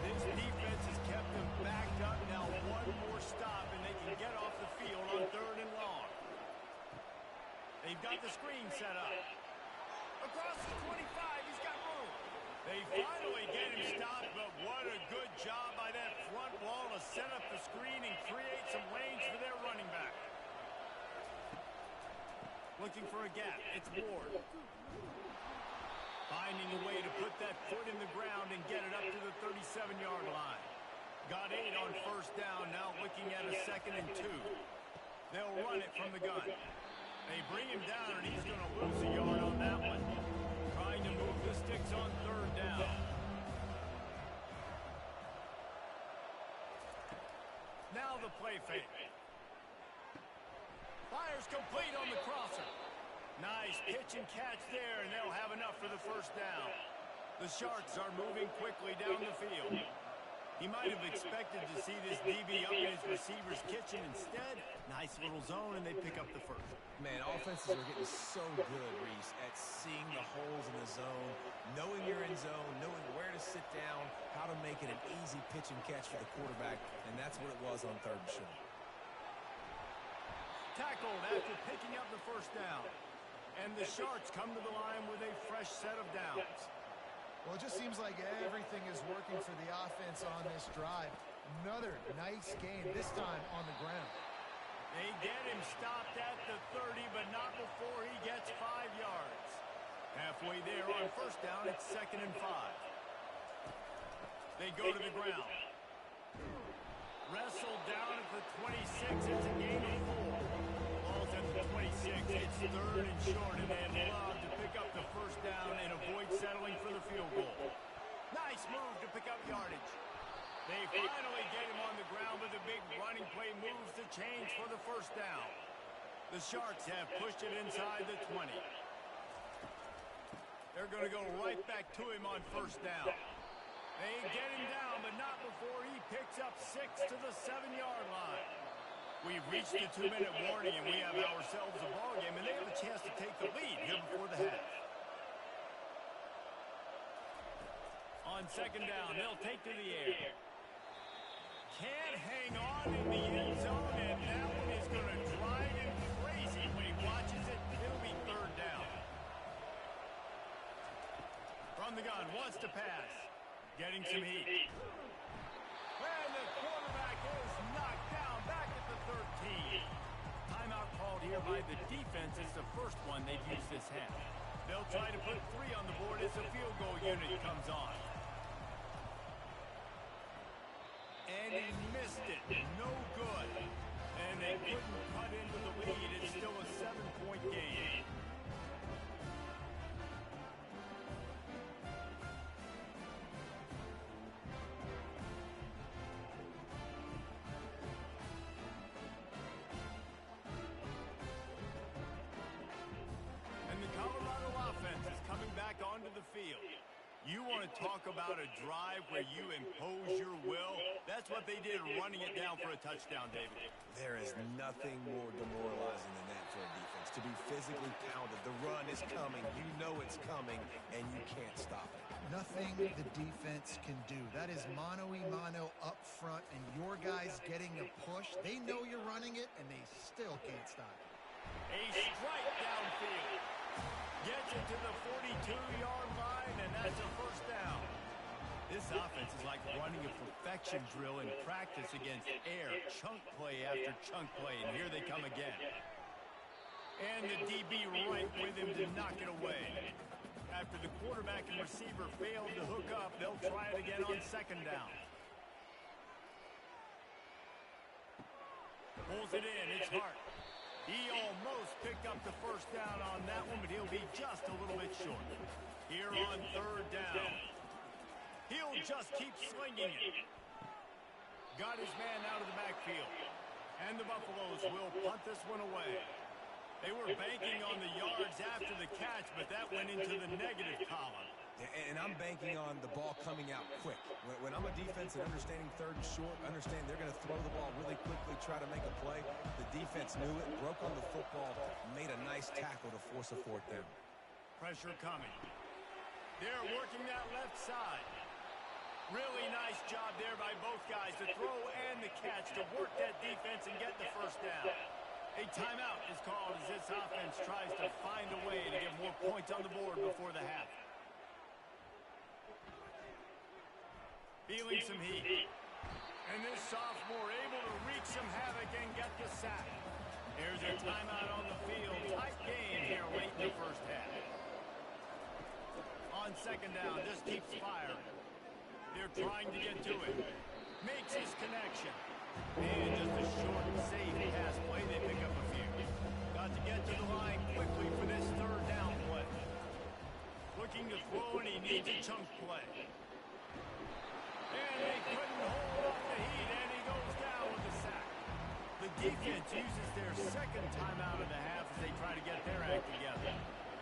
This defense has kept them backed up. Now one more stop, and they can get off the field on 3rd and long. They've got the screen set up. Across the 25, he's got room. They finally get him stopped, but what a good job by that front wall to set up the screen and create some lanes for their running back. Looking for a gap. It's Ward. Finding a way to put that foot in the ground and get it up to the 37-yard line. Got 8 on first down, now looking at a 2nd and 2. They'll run it from the gun. They bring him down, and he's going to lose a yard on that one. Trying to move the sticks on 3rd down. Now the play fake. Fires complete on the crosser. Nice pitch and catch there, and they'll have enough for the first down. The Sharks are moving quickly down the field. He might have expected to see this DB up in his receiver's kitchen. Instead, nice little zone, and they pick up the first. Man, offenses are getting so good, Reese, at seeing the holes in the zone, knowing you're in zone, knowing where to sit down, how to make it an easy pitch and catch for the quarterback, and that's what it was on 3rd and short. Tackled after picking up the first down. And the Sharks come to the line with a fresh set of downs. Well, it just seems like everything is working for the offense on this drive. Another nice game, this time on the ground. They get him stopped at the 30, but not before he gets 5 yards. Halfway there on first down, it's 2nd and 5. They go to the ground. Wrestled down at the 26, it's a gain of 4. Ball's at the 26, it's 3rd and short, and they love to pick up the first down and avoid settling for the field goal. Nice move to pick up yardage. They finally get him on the ground, but the big running play moves the chains for the first down. The Sharks have pushed it inside the 20. They're going to go right back to him on first down. They get him down, but not before he picks up 6 to the 7-yard line. We've reached the 2-minute warning, and we have ourselves a ball game, and they have a chance to take the lead here before the half. On 2nd down, they'll take to the air. Can't hang on in the end zone, and that one is going to drive him crazy when he watches it. It'll be 3rd down. From the gun, wants to pass. Getting some heat. And the quarterback is knocked down back at the 13. Timeout called here by the defense. It's the first one they've used this half. They'll try to put 3 on the board as the field goal unit comes on. And he missed it. No good. And they couldn't cut into the lead. It's still a 7-point game. You want to talk about a drive where you impose your will? That's what they did, running it down for a touchdown, David. There is nothing more demoralizing than that for a defense. To be physically pounded. The run is coming. You know it's coming, and you can't stop it. Nothing the defense can do. That is mano-a-mano up front, and your guys getting a push. They know you're running it, and they still can't stop it. A strike downfield. Gets it to the 42-yard line, and that's a first down. This offense is like running a perfection drill in practice against air. Chunk play after chunk play, and here they come again. And the DB right with him to knock it away. After the quarterback and receiver failed to hook up, they'll try it again on second down. Pulls it in, it's Hart. He almost picked up the first down on that one, but he'll be just a little bit short. Here on third down. He'll just keep slinging it. Got his man out of the backfield. And the Buffaloes will punt this one away. They were banking on the yards after the catch, but that went into the negative column. And I'm banking on the ball coming out quick. When I'm a defense and understanding third and short, understand they're going to throw the ball really quickly, try to make a play. The defense knew it, broke on the football, made a nice tackle to force a fourth down. Pressure coming. They're working that left side. Really nice job there by both guys to throw and the catch to work that defense and get the first down. A timeout is called as this offense tries to find a way to get more points on the board before the half. Feeling some heat. And this sophomore able to wreak some havoc and get the sack. Here's a timeout on the field. Tight game here late in the first half. On second down, just keeps firing. They're trying to get to it. Makes his connection. And just a short, safe pass play. They pick up a few. Got to get to the line quickly for this third down play. Looking to throw, and he needs a chunk play. And they couldn't hold off the heat, and he goes down with the sack. The defense uses their second timeout of the half as they try to get their act together.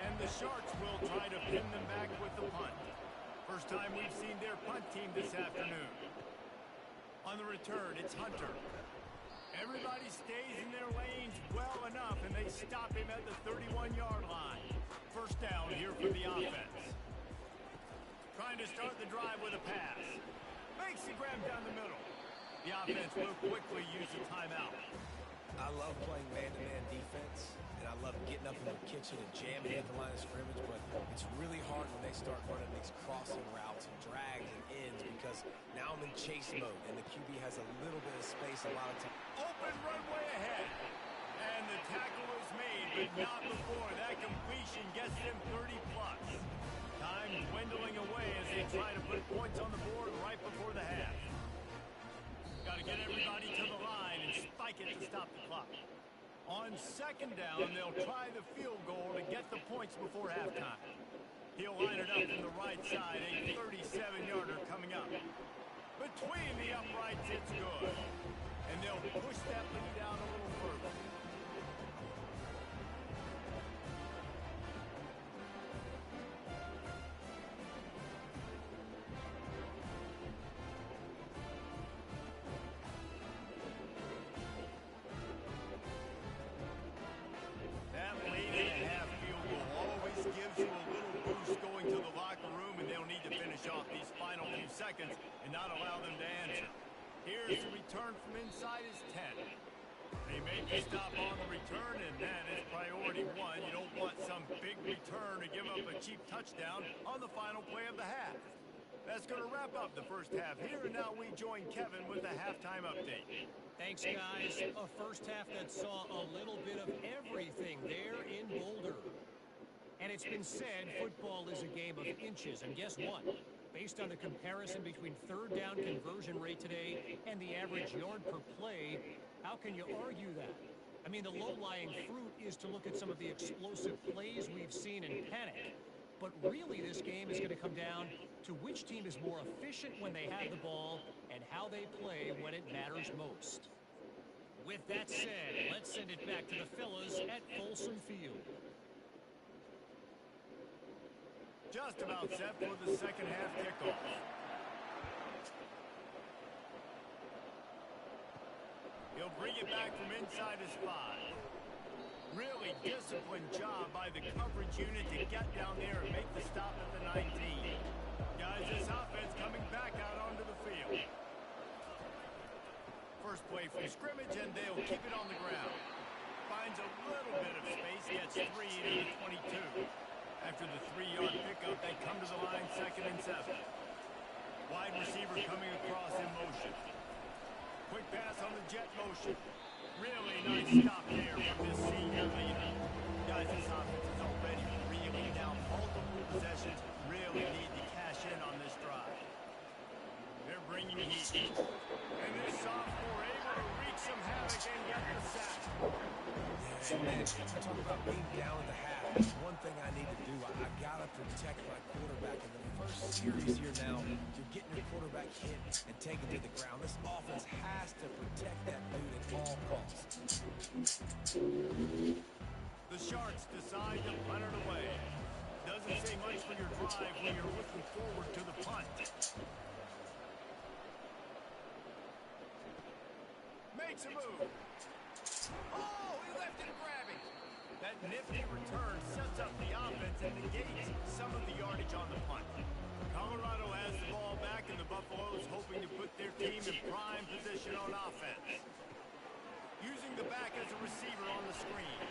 And the Sharks will try to pin them back with the punt. First time we've seen their punt team this afternoon. On the return, it's Hunter. Everybody stays in their lanes well enough, and they stop him at the 31-yard line. First down here for the offense. Trying to start the drive with a pass. Makes the grab down the middle. The offense will quickly use the timeout. I love playing man-to-man defense, and I love getting up in the kitchen and jamming at the line of scrimmage, but it's really hard when they start running these crossing routes and drags and ends because now I'm in chase mode, and the QB has a little bit of space a lot of time. Open runway ahead. And the tackle is made, but not before. That completion gets them 30-plus. Time dwindling away as they try to put points on the board right before the half. Got to get everybody to the line and spike it to stop the clock. On second down, they'll try the field goal to get the points before halftime. He'll line it up from the right side, a 37-yarder coming up. Between the uprights, it's good. And they'll push that lead out a little further. That late and a half field goal always gives you a little boost going to the locker room, and they'll need to finish off these final few seconds and not allow them to answer. Here's the return from inside his 10. They make the stop on the return, and that is priority one. You don't want some big return to give up a cheap touchdown on the final play of the half. That's going to wrap up the first half here, and now we join Kevin with the halftime update. Thanks, guys. A first half that saw a little bit of everything there in Boulder. And it's been said football is a game of inches, and guess what? Based on the comparison between third down conversion rate today and the average yard per play, how can you argue that? I mean, the low-lying fruit is to look at some of the explosive plays we've seen in panic. But really, this game is going to come down to which team is more efficient when they have the ball and how they play when it matters most. With that said, let's send it back to the fellas at Folsom Field. Just about set for the second half kickoff. He'll bring it back from inside his 5. Really disciplined job by the coverage unit to get down there and make the stop at the 19. Guys, this offense coming back out onto the field. First play from scrimmage, and they'll keep it on the ground. Finds a little bit of space, gets 3 to the 22. After the 3-yard pickup, they come to the line, 2nd and 7. Wide receiver coming across in motion. Quick pass on the jet motion. Really nice stop there from this senior leader. Guys, this offense is already really down multiple possessions. Really need to cash in on this drive. They're bringing heat. And this sophomore able to wreak some havoc and get the sack. Yeah, man, you talk about being down at the half. That's one thing I need to do. I got to protect my quarterback. In the first series here now, you're getting your quarterback hit and taken to the ground. This offense has to protect that dude at all costs. The Sharks decide to punt it away. Doesn't say much for your drive when you're looking forward to the punt. Makes a move. Oh, he left it grabbing. That nifty return sets up the offense and negates some of the yardage on the punt. Colorado has the ball back, and the Buffaloes hoping to put their team in prime position on offense. Using the back as a receiver on the screen.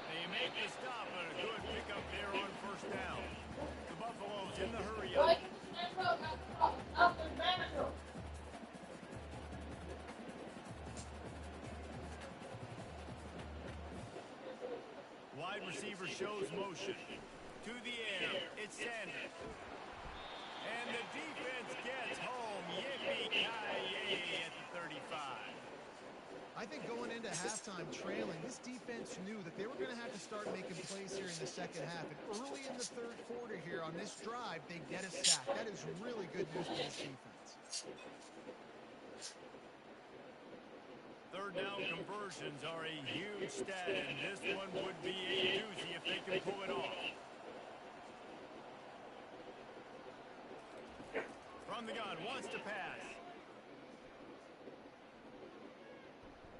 They make the stop, but a good pickup there on first down. The Buffaloes in the hurry up. Wide receiver shows motion. To the air, it's Sanders. And the defense gets home. Yippee-ki-yay at the 35. I think going into halftime trailing, this defense knew that they were going to have to start making plays here in the second half. And early in the third quarter here on this drive, they get a sack. That is really good news for this defense. Third down conversions are a huge stat, and this one would be a doozy if they can pull it off. From the gun, wants to pass.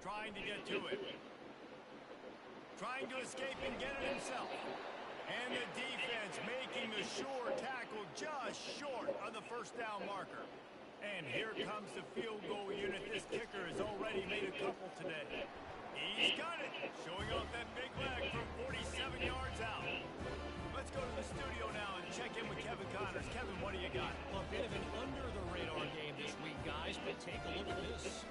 Trying to get to it. Trying to escape and get it himself. And the defense making the sure tackle just short of the first down marker. And here comes the field goal unit. This kicker has already made a couple today. He's got it. Showing off that big leg from 47 yards out. Let's go to the studio now and check in with Kevin Connors. Kevin, what do you got? A bit of an under-the-radar game this week, guys, but take a look at this.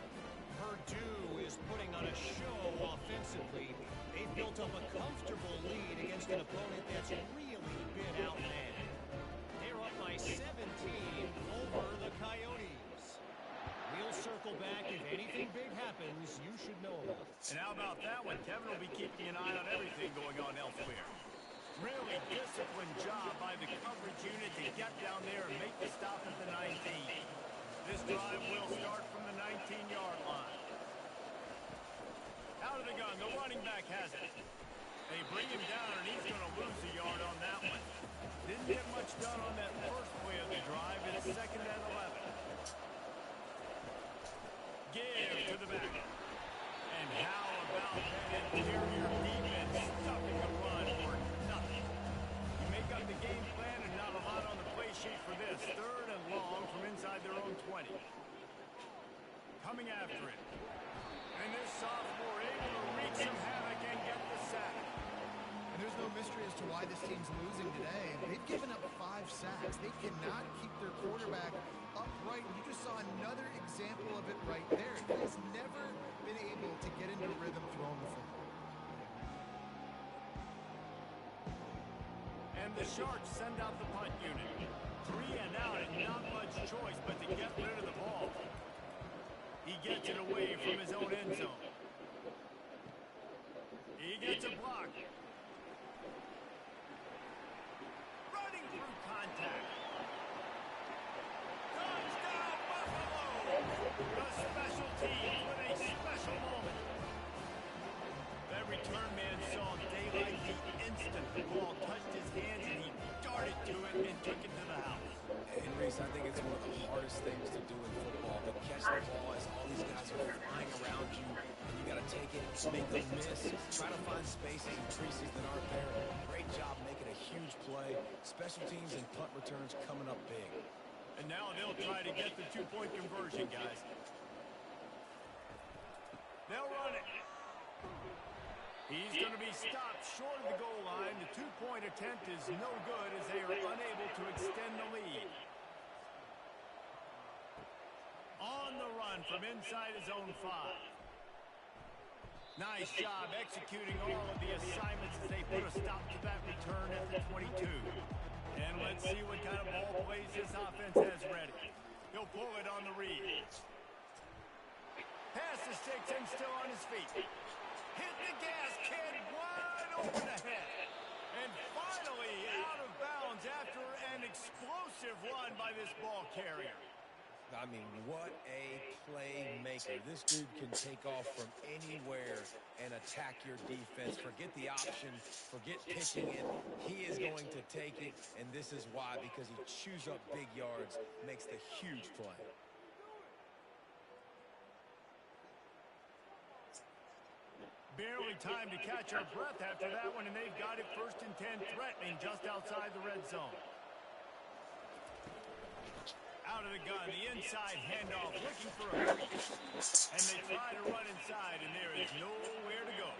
Purdue is putting on a show offensively. They've built up a comfortable lead against an opponent that's really been outmatched. They're up by 17 over the Coyotes. We'll circle back. If anything big happens, you should know about it. And how about that one? Kevin will be keeping an eye on everything going on elsewhere. Really disciplined job by the coverage unit to get down there and make the stop at the 19. This drive will start from the 19-yard line. Out of the gun, the running back has it. They bring him down, and he's going to lose a yard on that one. Didn't get much done on that first play of the drive. It's 2nd and 11. Give to the back. And how about that interior defense stopping the run for nothing? You make up the game plan and not a lot on the play sheet for this. 3rd and long from inside their own 20. Coming after it. And this sophomore able to wreak some havoc and get the sack. And there's no mystery as to why this team's losing today. They've given up 5 sacks. They cannot keep their quarterback upright. And you just saw another example of it right there. He has never been able to get into rhythm throwing the football. And the Sharks send out the punt unit. 3 and out and not much choice but to get rid of the ball. He gets it away from his own end zone. He gets a block. Running through contact. Touchdown, Buffalo! The special teams with a special moment. That return man saw daylight the instant the ball touched his hands, and he darted I think it's one of the hardest things to do in football, to catch the ball as all these guys are flying around you, and you got to take it, make them miss, try to find spaces and creases that aren't there. Great job making a huge play. Special teams and punt returns coming up big. And now they'll try to get the two-point conversion, guys. They'll run it. He's going to be stopped short of the goal line. The two-point attempt is no good as they are unable to extend the lead. On the run from inside his own 5. Nice job executing all of the assignments as they put a stop to that return at the 22. And let's see what kind of ball plays this offense has ready. He'll pull it on the read. Pass the sticks and still on his feet. Hit the gas, kid, wide open ahead. And finally out of bounds after an explosive run by this ball carrier. I mean, what a playmaker. This dude can take off from anywhere and attack your defense. Forget the option. Forget pitching it. He is going to take it, and this is why, because he chews up big yards, makes the huge play. Barely time to catch our breath after that one, and they've got it 1st and 10, threatening just outside the red zone. Out of the gun, the inside handoff, looking for a hurry. And they try to run inside, and there is nowhere to go.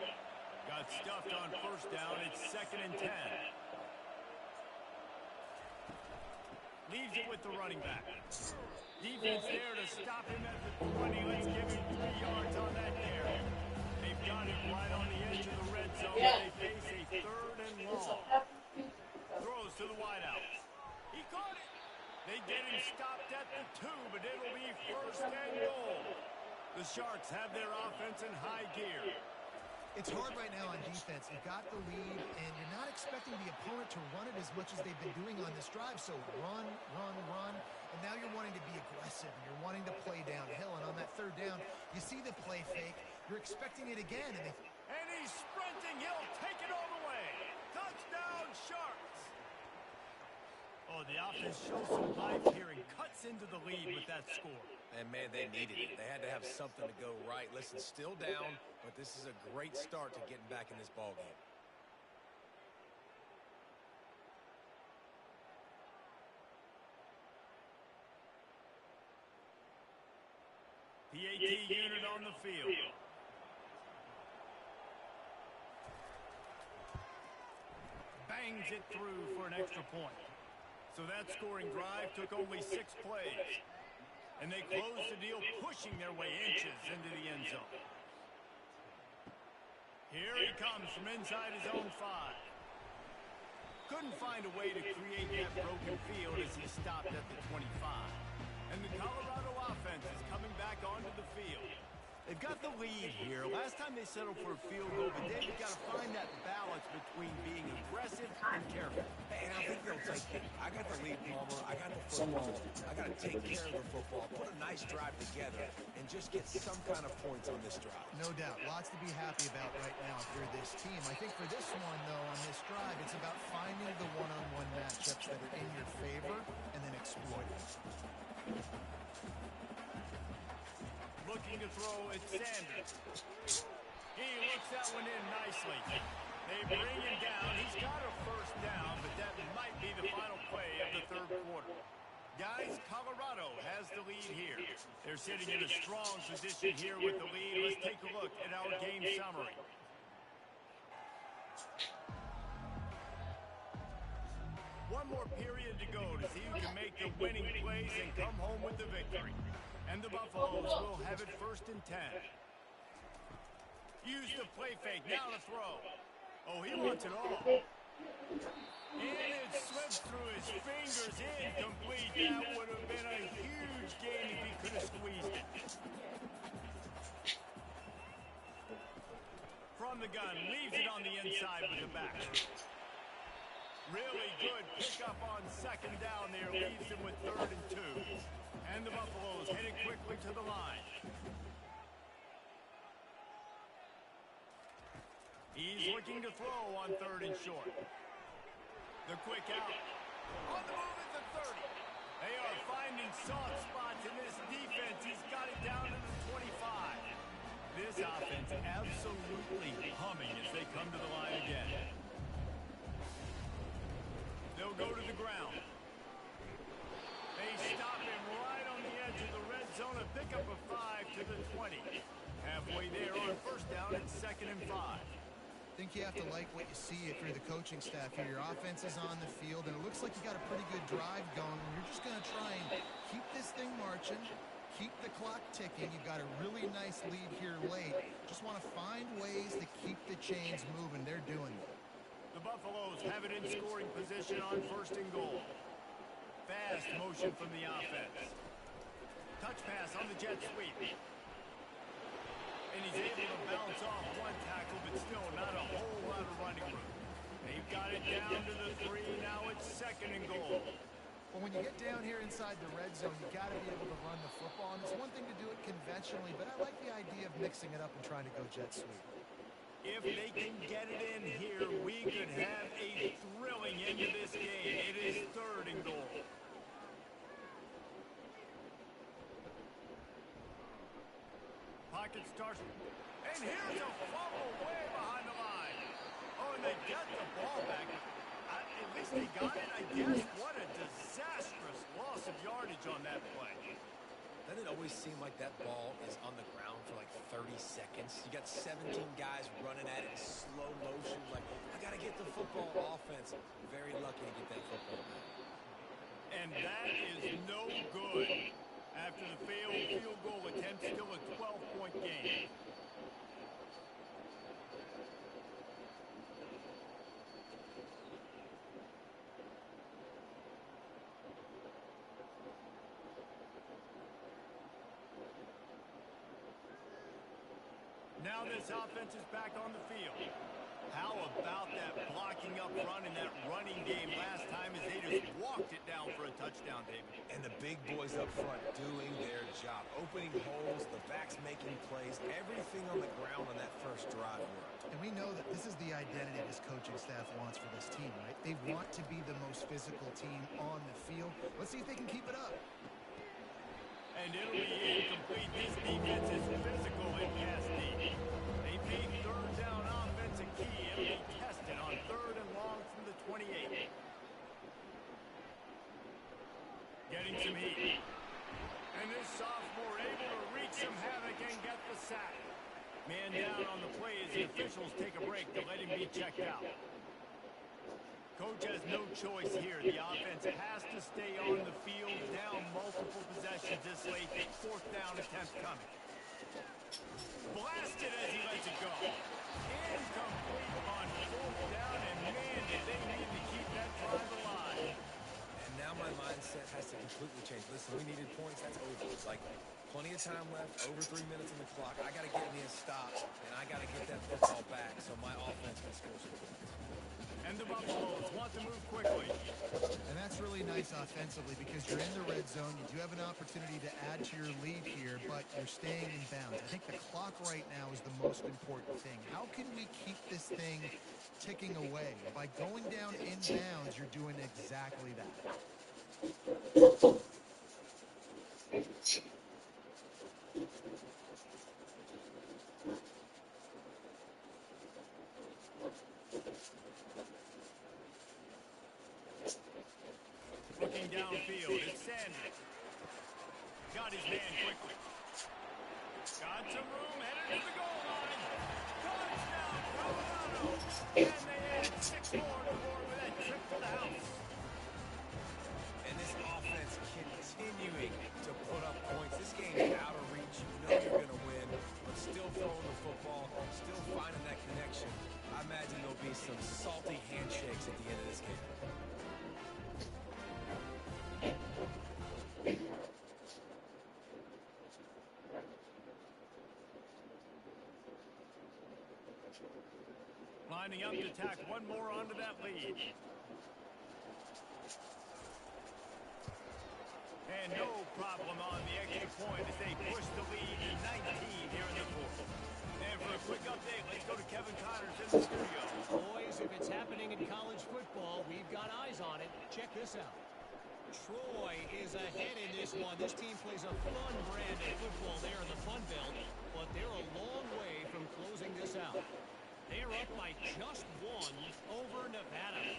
Got stuffed on 1st down. It's 2nd and 10. Leaves it with the running back. Defense there to stop him at the 20. Let's give him 3 yards on that carry. They've got it right on the edge of the red zone. They face a 3rd and long. Throws to the wideout. He caught it. They get him stopped at the 2, but it'll be 1st and goal. The Sharks have their offense in high gear. It's hard right now on defense. You've got the lead, and you're not expecting the opponent to run it as much as they've been doing on this drive. So run, run, run. And now you're wanting to be aggressive. And you're wanting to play downhill. And on that 3rd down, you see the play fake. You're expecting it again. And he's sprinting. He'll take it all the way. Touchdown, Sharks. Oh, the offense shows some life here and cuts into the lead with that score. And, man, they needed it. They had to have something to go right. Listen, still down, but this is a great start to getting back in this ballgame. PAT unit on the field. Bangs it through for an extra point. So that scoring drive took only 6 plays. And they closed the deal, pushing their way inches into the end zone. Here he comes from inside his own 5. Couldn't find a way to create that broken field as he stopped at the 25. And the Colorado offense is coming back onto the field. They've got the lead here. Last time they settled for a field goal, but they've got to find that balance between being aggressive and careful. Hey, and I think they'll take it. I got the lead, Palmer. I got the football. I got to take care of the football, put a nice drive together, and just get some kind of points on this drive. No doubt. Lots to be happy about right now if you're this team. I think for this one, though, on this drive, it's about finding the one-on-one matchups that are in your favor and then exploiting. Looking to throw at Sanders. He looks that one in nicely. They bring him down. He's got a 1st down, but that might be the final play of the 3rd quarter. Guys, Colorado has the lead here. They're sitting in a strong position here with the lead. Let's take a look at our game summary. One more period to go to see who can make the winning plays and come home with the victory. And the Buffaloes will have it 1st and 10. Use the play fake. Now to throw. Oh, he wants it all. And it slips through his fingers. Incomplete. That would have been a huge gain if he could have squeezed it. From the gun. Leaves it on the inside with the back. Really good pickup on 2nd down there. Leaves him with 3rd and 2. And the Buffaloes heading quickly to the line. He's looking to throw on 3rd and short. The quick out. On the move at the 30. They are finding soft spots in this defense. He's got it down to the 25. This offense absolutely humming as they come to the line again. They'll go to the ground. They stop him right on the edge of the red zone and pick up a 5 to the 20. Halfway there on first down and 2nd and 5. I think you have to like what you see if you're the coaching staff here. Your offense is on the field, and it looks like you got a pretty good drive going. And you're just going to try and keep this thing marching, keep the clock ticking. You've got a really nice lead here late. Just want to find ways to keep the chains moving. They're doing it. The Buffaloes have it in scoring position on 1st and goal. Fast motion from the offense. Touch pass on the jet sweep. And he's able to bounce off one tackle, but still not a whole lot of running room. They've got it down to the 3. Now it's 2nd and goal. Well, when you get down here inside the red zone, you got to be able to run the football. And it's one thing to do it conventionally, but I like the idea of mixing it up and trying to go jet sweep. If they can get it in here, we could have a thrilling end to this game. It is 3rd and goal. Pocket starts, and here's a fumble way behind the line. Oh, and they get the ball back. At least they got it, I guess. What a disastrous loss of yardage on that play. Doesn't it always seem like that ball is on the ground for like 30 seconds? You got 17 guys running at it in slow motion. Like, I got to get the football. Offense. Very lucky to get that football back. And that is no good. After the failed field goal attempt, still a 12-point game. Now this offense is back on the field. How about that blocking up front and that running game last time as they just walked it down for a touchdown, David? And the big boys up front doing their job. Opening holes, the backs making plays, everything on the ground on that first drive worked. And we know that this is the identity this coaching staff wants for this team, right? They want to be the most physical team on the field. Let's see if they can keep it up. And it'll be incomplete. This defense is physical and pass deep. They made 3rd down offense a key. It'll be tested on 3rd and long from the 28. Getting some heat. And this sophomore able to wreak some havoc and get the sack. Man down on the play as the officials take a break to let him be checked out. Coach has no choice here. The offense has to stay on the field, down multiple possessions this late. 4th down attempt coming. Blasted as he lets it go. Incomplete on 4th down, and man, did they need to keep that drive alive. And now my mindset has to completely change. Listen, we needed points. That's over. Like, plenty of time left, over 3 minutes on the clock. I got to get me a stop, and I got to get that football back so my offense can score some points. And the Buffaloes want to move quickly. And that's really nice offensively because you're in the red zone. You do have an opportunity to add to your lead here, but you're staying in bounds. I think the clock right now is the most important thing. How can we keep this thing ticking away? By going down in bounds, you're doing exactly that. Looking downfield, it's Sanders. Got his man quickly. Got some room, headed to the goal line. Touchdown, Colorado. And they added 6 more to the board with that trip to the house. And this offense continuing to put up points. This game's out of reach. You know you're going to win, but still throwing the football, still finding that connection. I imagine there'll be some salty handshakes at the end of this game. Lining up to tack one more onto that lead. And no problem on the extra point as they push the lead to 19 here in the 4th. And for a quick update, let's go to Kevin Connors in the studio. Boys, if it's happening in college football, we've got eyes on it. Check this out. Troy is ahead in this one. This team plays a fun brand of football there in the Fun Belt, but they're a long way from closing this out. They're up by just one over Nevada.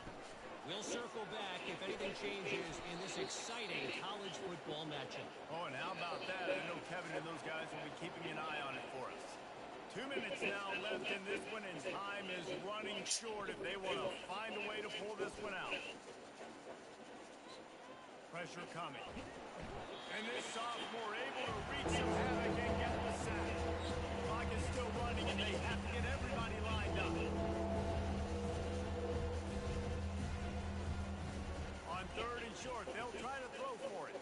We'll circle back if anything changes in this exciting college football matchup. Oh, and how about that? I know Kevin and those guys will be keeping an eye on it for us. 2 minutes now left in this one, and time is running short if they want to find a way to pull this one out. Pressure coming. And this sophomore able to reach some havoc and get the sack. Clock is still running, and they have to get everybody lined up. On 3rd and short, they'll try to throw for it.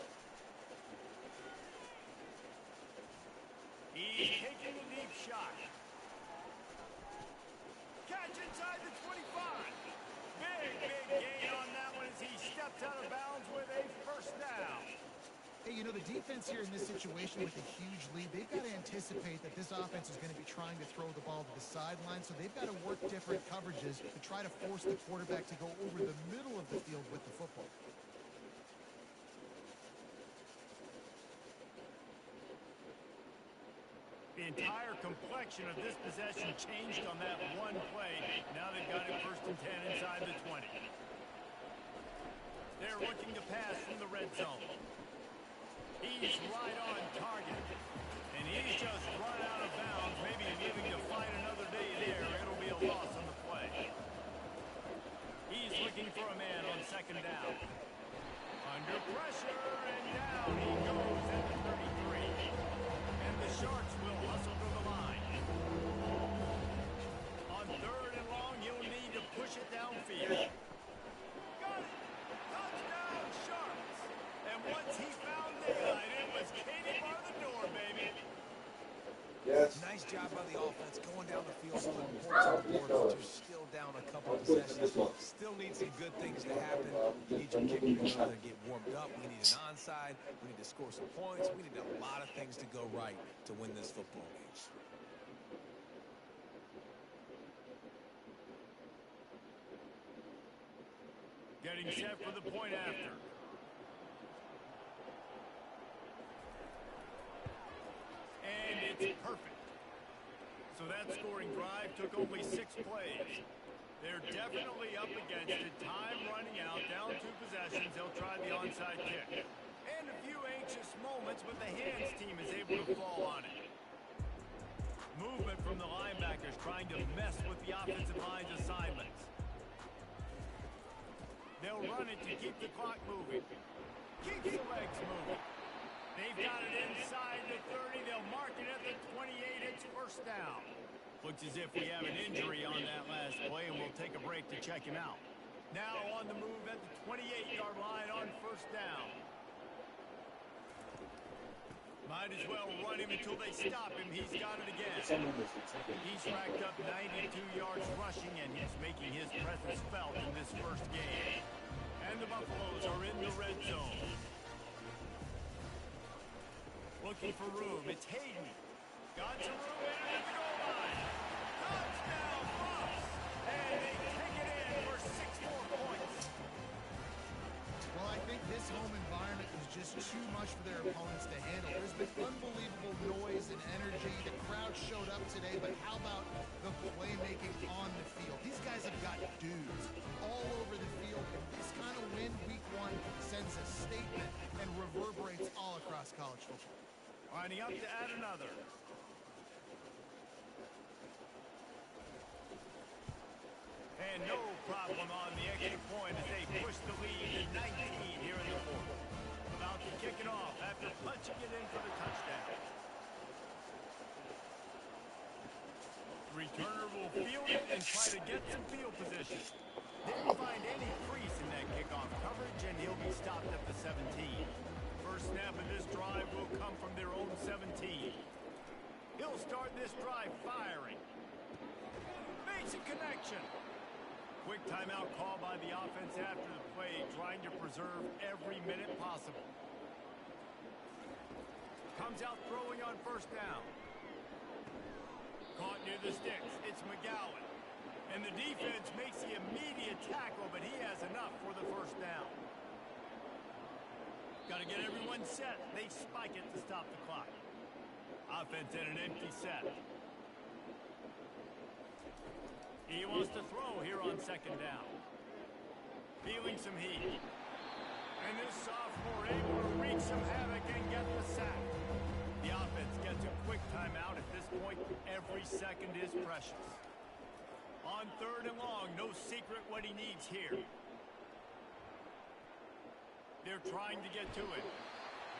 He's taking a deep shot. Catch inside the 25. Big gain on that one as he steps out of bounds with a first down. Hey, you know, the defense here in this situation with a huge lead, they've got to anticipate that this offense is going to be trying to throw the ball to the sideline, so they've got to work different coverages to try to force the quarterback to go over the middle of the field with the football. The entire complexion of this possession changed on that one play. Now they've got it 1st and 10 inside the 20. They're looking to pass from the red zone. He's right on target. And he's just run out of bounds, maybe leaving to fight another day there. It'll be a loss on the play. He's looking for a man on 2nd down. Under pressure, and down he goes at the 33. And the Sharks will hustle to the line. On 3rd and long, you'll need to push it downfield. Got it! Touchdown, Sharks! And once he found daylight, it was Katie bar the door, baby. Yes. Nice job by the offense going down the field, putting points on the board, but you're still down a couple of possessions. Still need some good things to happen. You need your kicker to go there and get warmed up. We need an onside. We need to score some points. We need a lot of things to go right to win this football game. Getting set for the point after. And it's perfect. So that scoring drive took only 6 plays. They're definitely up against it. Time running out, down 2 possessions. They'll try the onside kick. And a few anxious moments, but the hands team is able to fall on it. Movement from the linebackers trying to mess with the offensive line's assignments. They'll run it to keep the clock moving. Keeps the legs moving. They've got it inside the 30. They'll mark it at the 28. It's 1st down. Looks as if we have an injury on that last play, and we'll take a break to check him out. Now on the move at the 28-yard line on 1st down. Might as well run him until they stop him. He's got it again. He's racked up 92 yards rushing, and he's making his presence felt in this 1st game. And the Buffaloes are in the red zone. Looking for room. It's Hayden. Got some room in at the goal line. Touchdown, Buffs! And they take it in for 6 more points. Well, I think this home environment was just too much for their opponents to handle. There's been unbelievable noise and energy. The crowd showed up today, but how about the playmaking on the field? These guys have got dudes all over the field, and this kind of win week 1 sends a statement and reverberates all across college football. Lining up to add another. And no problem on the extra point as they push the lead to 19 here in the 4th. About to kick it off after punching it in for the touchdown. Returner will field it and try to get some field position. Didn't find any crease in that kickoff coverage, and he'll be stopped at the 17. First snap of this drive will come from their own 17. He'll start this drive firing. Makes a connection. Quick timeout call by the offense after the play, trying to preserve every minute possible. Comes out throwing on 1st down. Caught near the sticks. It's McGowan. And the defense makes the immediate tackle, but he has enough for the 1st down. Got to get everyone set. They spike it to stop the clock. Offense in an empty set. He wants to throw here on second down. Feeling some heat. And this sophomore able to wreak some havoc and get the sack. The offense gets a quick timeout at this point. Every second is precious. On third and long, no secret what he needs here. They're trying to get to it.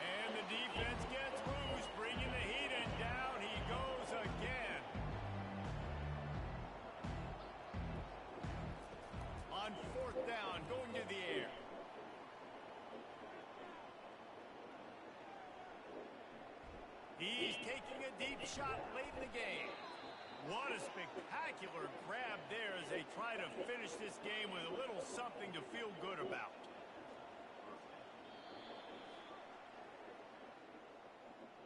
And the defense gets loose, bringing the heat, and down he goes again. On fourth down, going to the air. He's taking a deep shot late in the game. What a spectacular grab there as they try to finish this game with a little something to feel good about.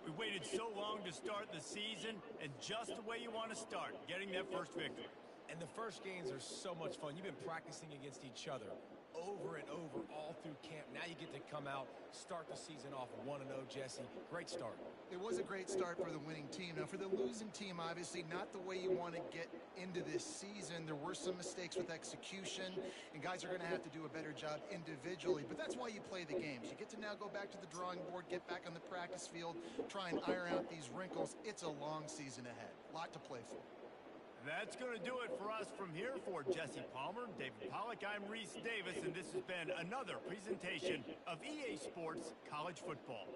We waited so long to start the season, and just the way you want to start, getting that first victory. And the first games are so much fun. You've been practicing against each other over and over all through camp. Now you get to come out, start the season off 1-0, Jesse. Great start. It was a great start for the winning team. Now, for the losing team, obviously not the way you want to get into this season. There were some mistakes with execution, and guys are going to have to do a better job individually. But that's why you play the games. You get to now go back to the drawing board, get back on the practice field, try and iron out these wrinkles. It's a long season ahead. A lot to play for. That's going to do it for us from here. For Jesse Palmer, David Pollack, I'm Reese Davis, and this has been another presentation of EA Sports College Football.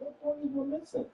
What points were missing?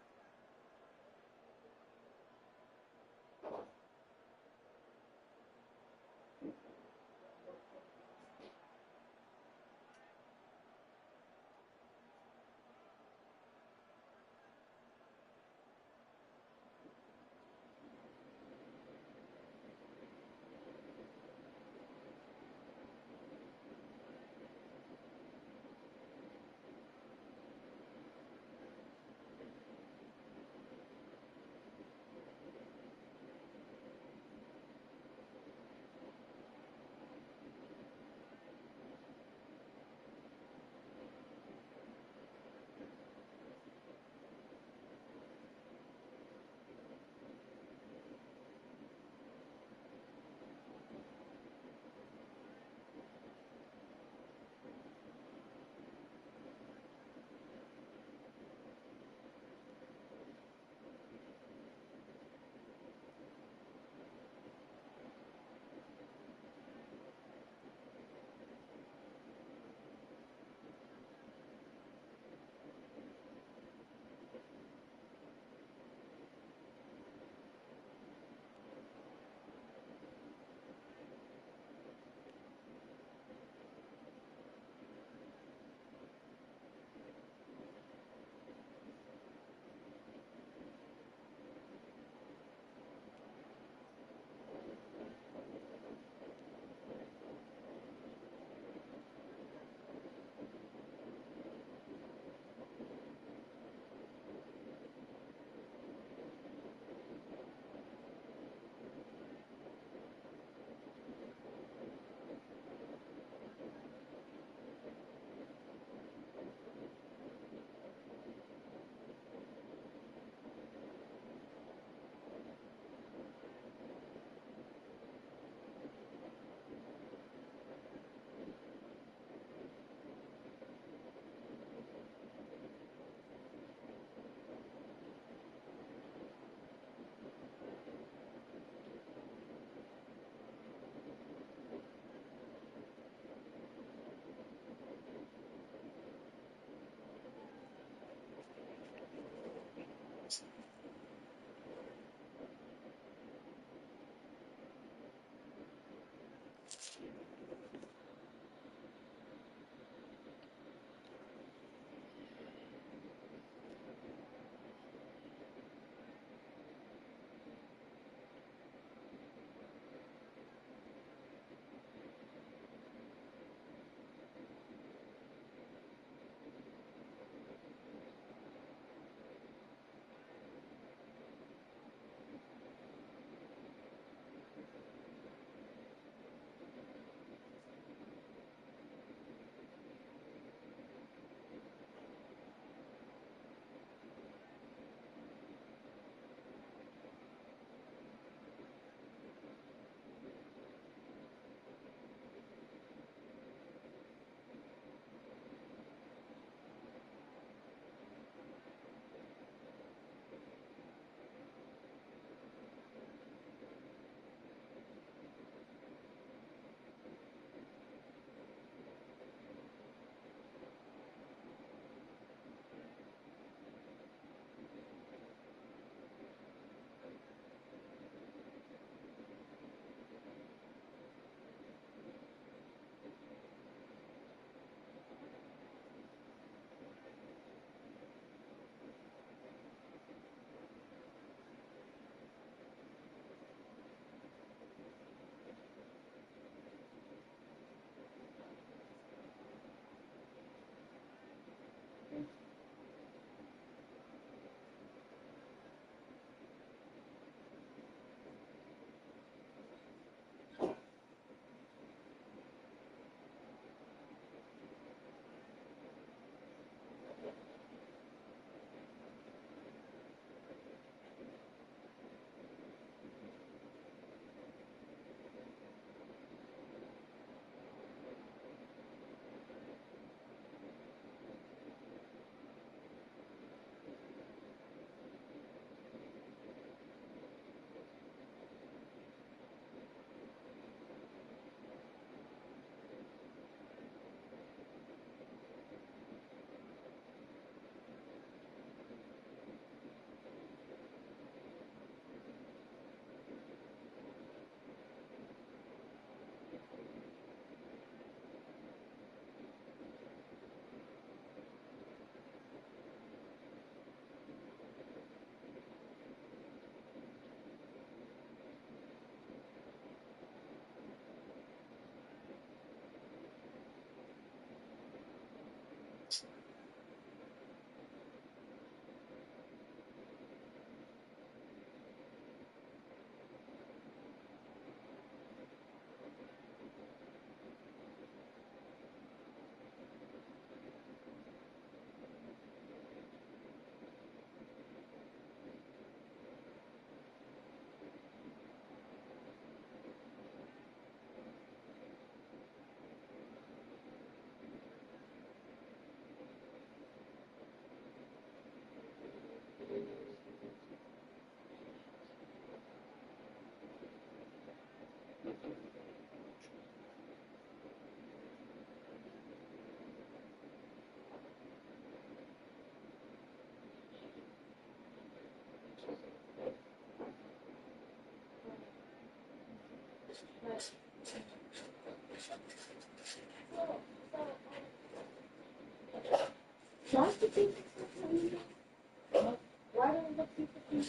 Well,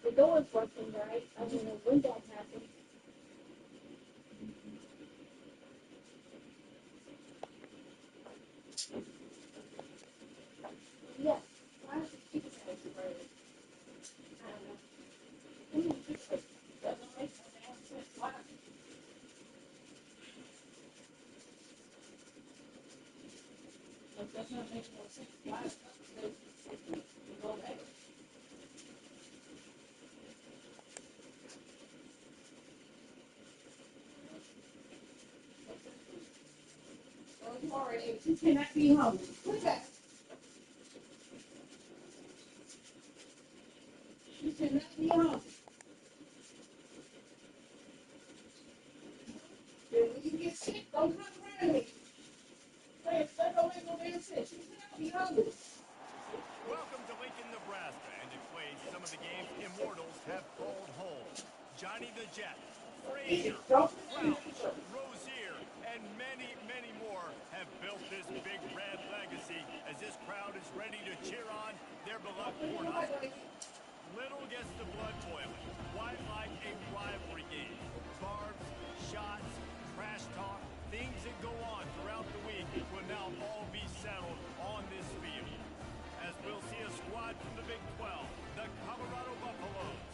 the door is working, right? I mean, when that happens. Yeah. Why does it keep saying word? I don't know. Doesn't make no damn sense. Why? It does not make no sense. Why? Go back. Already, you cannot be home. Look at that. You cannot be home. Then when you get sick, don't come around me. That don't make no damn sense. You cannot be home. Welcome to Lincoln, Nebraska, and it plays some of the games immortals have called home. Johnny the Jet, Frazier, Crouch, Rozier, and many, many more have built this big red legacy as this crowd is ready to cheer on their beloved Cornhuskers. Little gets the blood boiling. Why like a rivalry game? Barbs, shots, trash talk, things that go on throughout the week will now all be settled on this field. As we'll see a squad from the Big 12, the Colorado Buffaloes,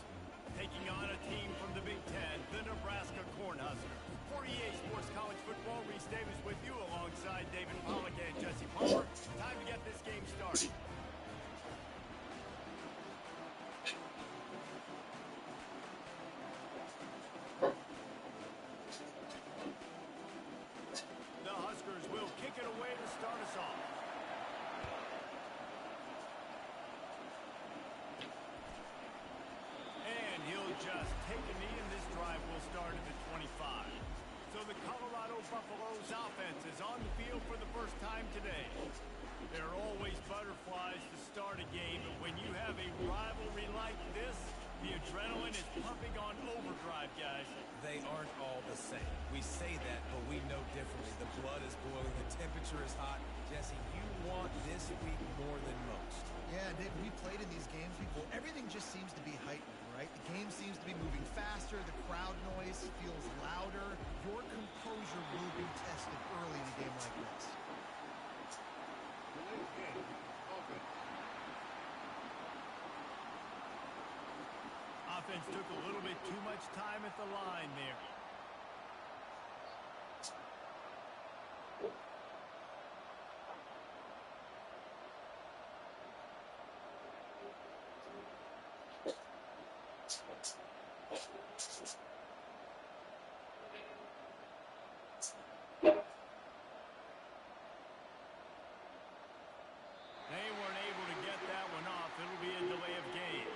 taking on a team from the Big 10, the Nebraska Cornhuskers. For EA Sports College Football, Reese Davis with you alongside David Pollack and Jesse Palmer. Time to get this game started. The Huskers will kick it away to start us off. And he'll just take a knee, and this drive will start at the 25. So the Colorado Buffaloes offense is on the field for the first time today. There are always butterflies to start a game, but when you have a rivalry like this, the adrenaline is pumping on overdrive, guys. They aren't all the same. We say that, but we know differently. The blood is boiling. The temperature is hot. Jesse, you want this week more than most. Yeah, Dave, we played in these games before. Everything just seems to be heightened, right? The game seems to be moving faster. The crowd noise feels louder. Your composure will be tested early in a game like this. Today's game, offense. Offense took a little bit too much time at the line there. They weren't able to get that one off. It'll be a delay of game.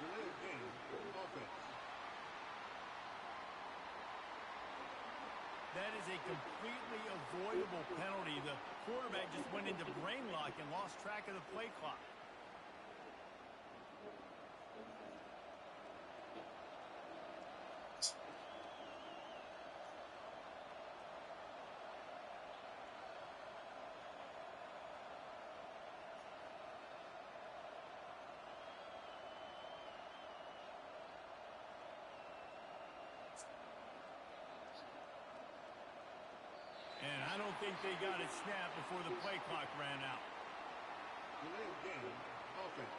Delay of game, offense. That is a completely avoidable penalty. The quarterback just went into brain lock and lost track of the play clock. And I don't think they got it snapped before the play clock ran out. Delay of game, offense.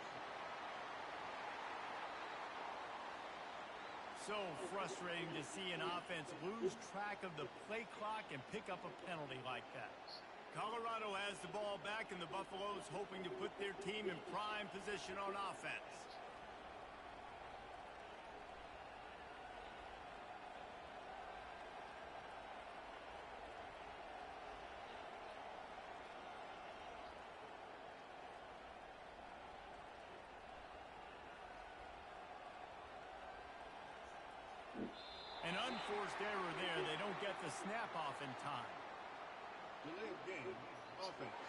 So frustrating to see an offense lose track of the play clock and pick up a penalty like that. Colorado has the ball back, and the Buffaloes hoping to put their team in prime position on offense. An unforced error there. They don't get the snap off in time. Delay of game, offense.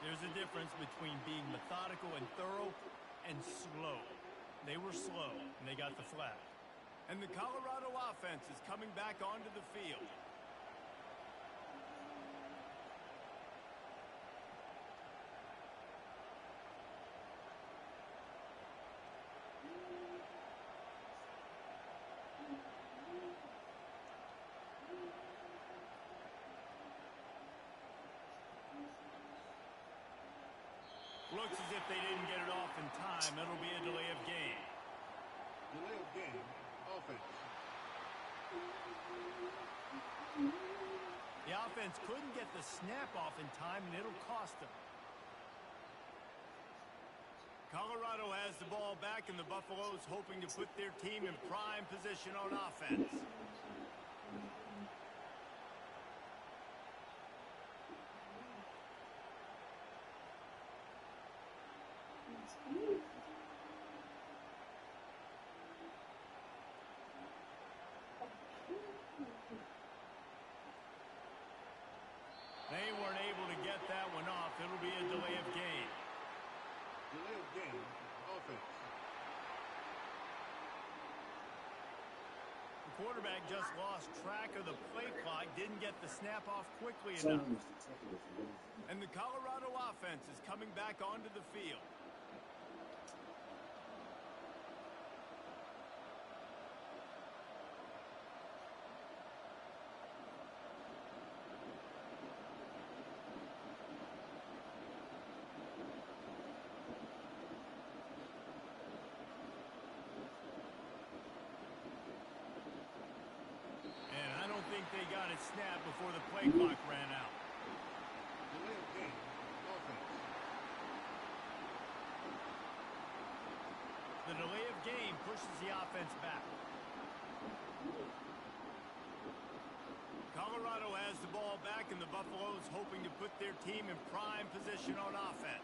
There's a difference between being methodical and thorough and slow. They were slow, and they got the flag. And the Colorado offense is coming back onto the field. Looks as if they didn't get it off in time. It'll be a delay of game. Delay of game, offense. The offense couldn't get the snap off in time, and it'll cost them. Colorado has the ball back, and the Buffaloes hoping to put their team in prime position on offense. They weren't able to get that one off. It'll be a delay of game. Delay of game, offense. The quarterback just lost track of the play clock, didn't get the snap off quickly enough. And the Colorado offense is coming back onto the field. They got it snapped before the play clock ran out. Delay of game, offense. The delay of game pushes the offense back. Colorado has the ball back, and the Buffaloes hoping to put their team in prime position on offense.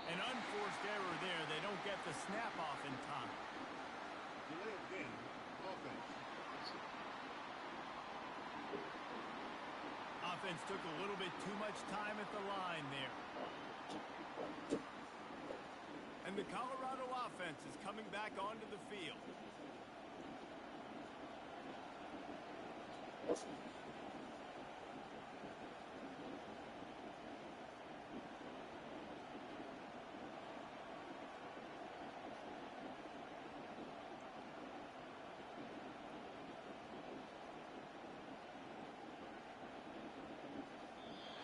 An unforced error there. They don't get the snap off in time. Delay of game, offense. Offense took a little bit too much time at the line there. And the Colorado offense is coming back onto the field.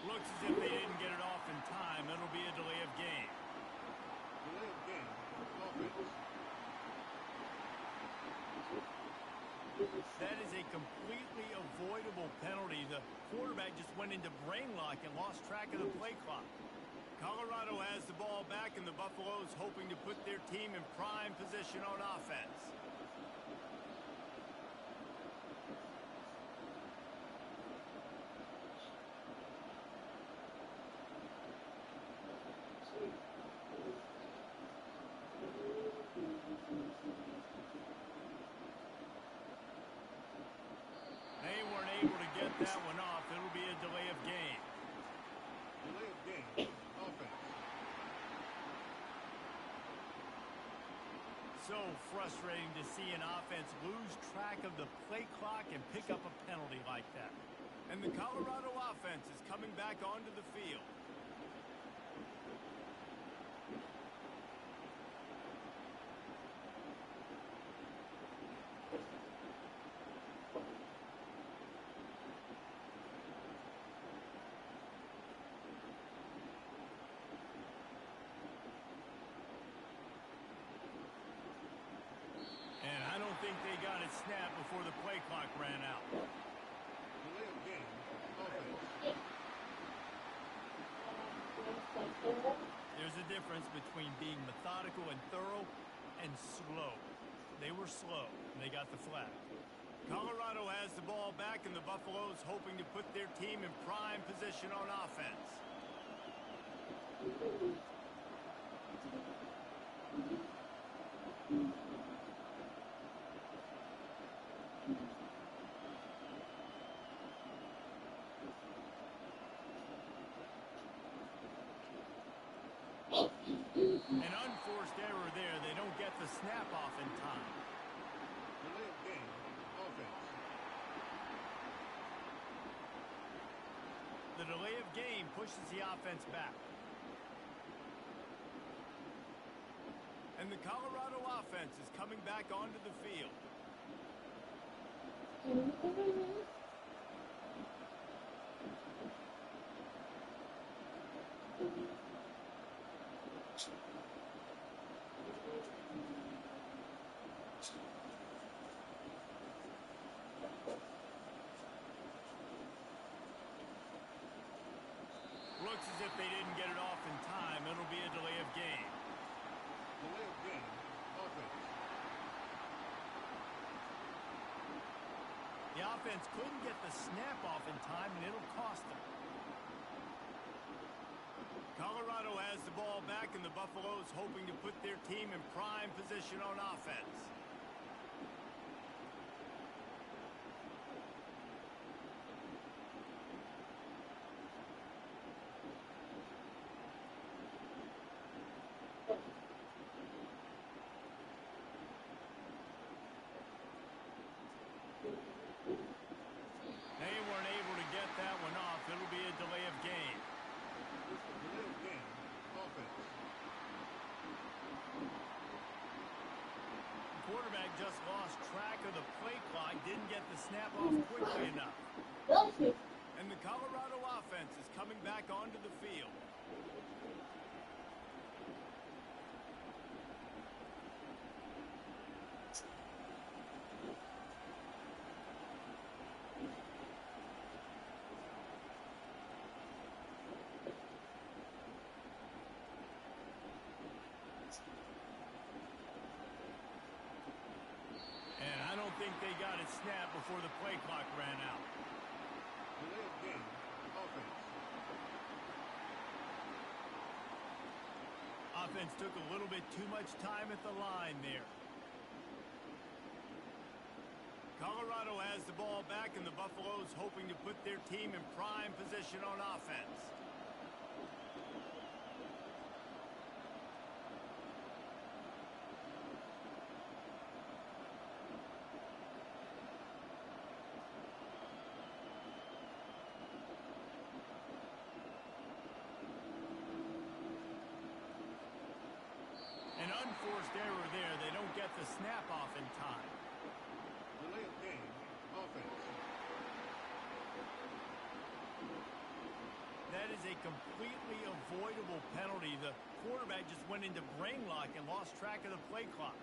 Looks as if they didn't get it off in time. It'll be a delay of game. Delay of game, offense. That is a completely avoidable penalty. The quarterback just went into brain lock and lost track of the play clock. Colorado has the ball back, and the Buffaloes hoping to put their team in prime position on offense. They weren't able to get that one off. It'll be a delay of game. Delay of game, offense. So frustrating to see an offense lose track of the play clock and pick up a penalty like that. And the Colorado offense is coming back onto the field. And I don't think they got it snapped before the play clock ran out. Delay of game, offense. There's a difference between being methodical and thorough and slow. They were slow, and they got the flag. Colorado has the ball back, and the Buffaloes hoping to put their team in prime position on offense. An unforced error there. They don't get the snap off in time. Delay of game. Offense. The delay of game pushes the offense back. And the Colorado offense is coming back onto the field. Looks as if they didn't get it off in time. It'll be a delay of game. Delay of game. Offense. The offense couldn't get the snap off in time, and it'll cost them. Colorado has the ball back, and the Buffaloes hoping to put their team in prime position on offense. They weren't able to get that one off. It'll be a delay of game. Delay of game. Offense. The quarterback just lost track of the play clock, didn't get the snap off quickly enough. And the Colorado offense is coming back onto the field. And I don't think they got it snapped before the play clock ran out. Delay of game. Offense. Offense took a little bit too much time at the line there. Colorado has the ball back, and the Buffaloes hoping to put their team in prime position on offense. An unforced error there. They don't get the snap off in time. Delay of game. Offense. That is a completely avoidable penalty. The quarterback just went into brain lock and lost track of the play clock.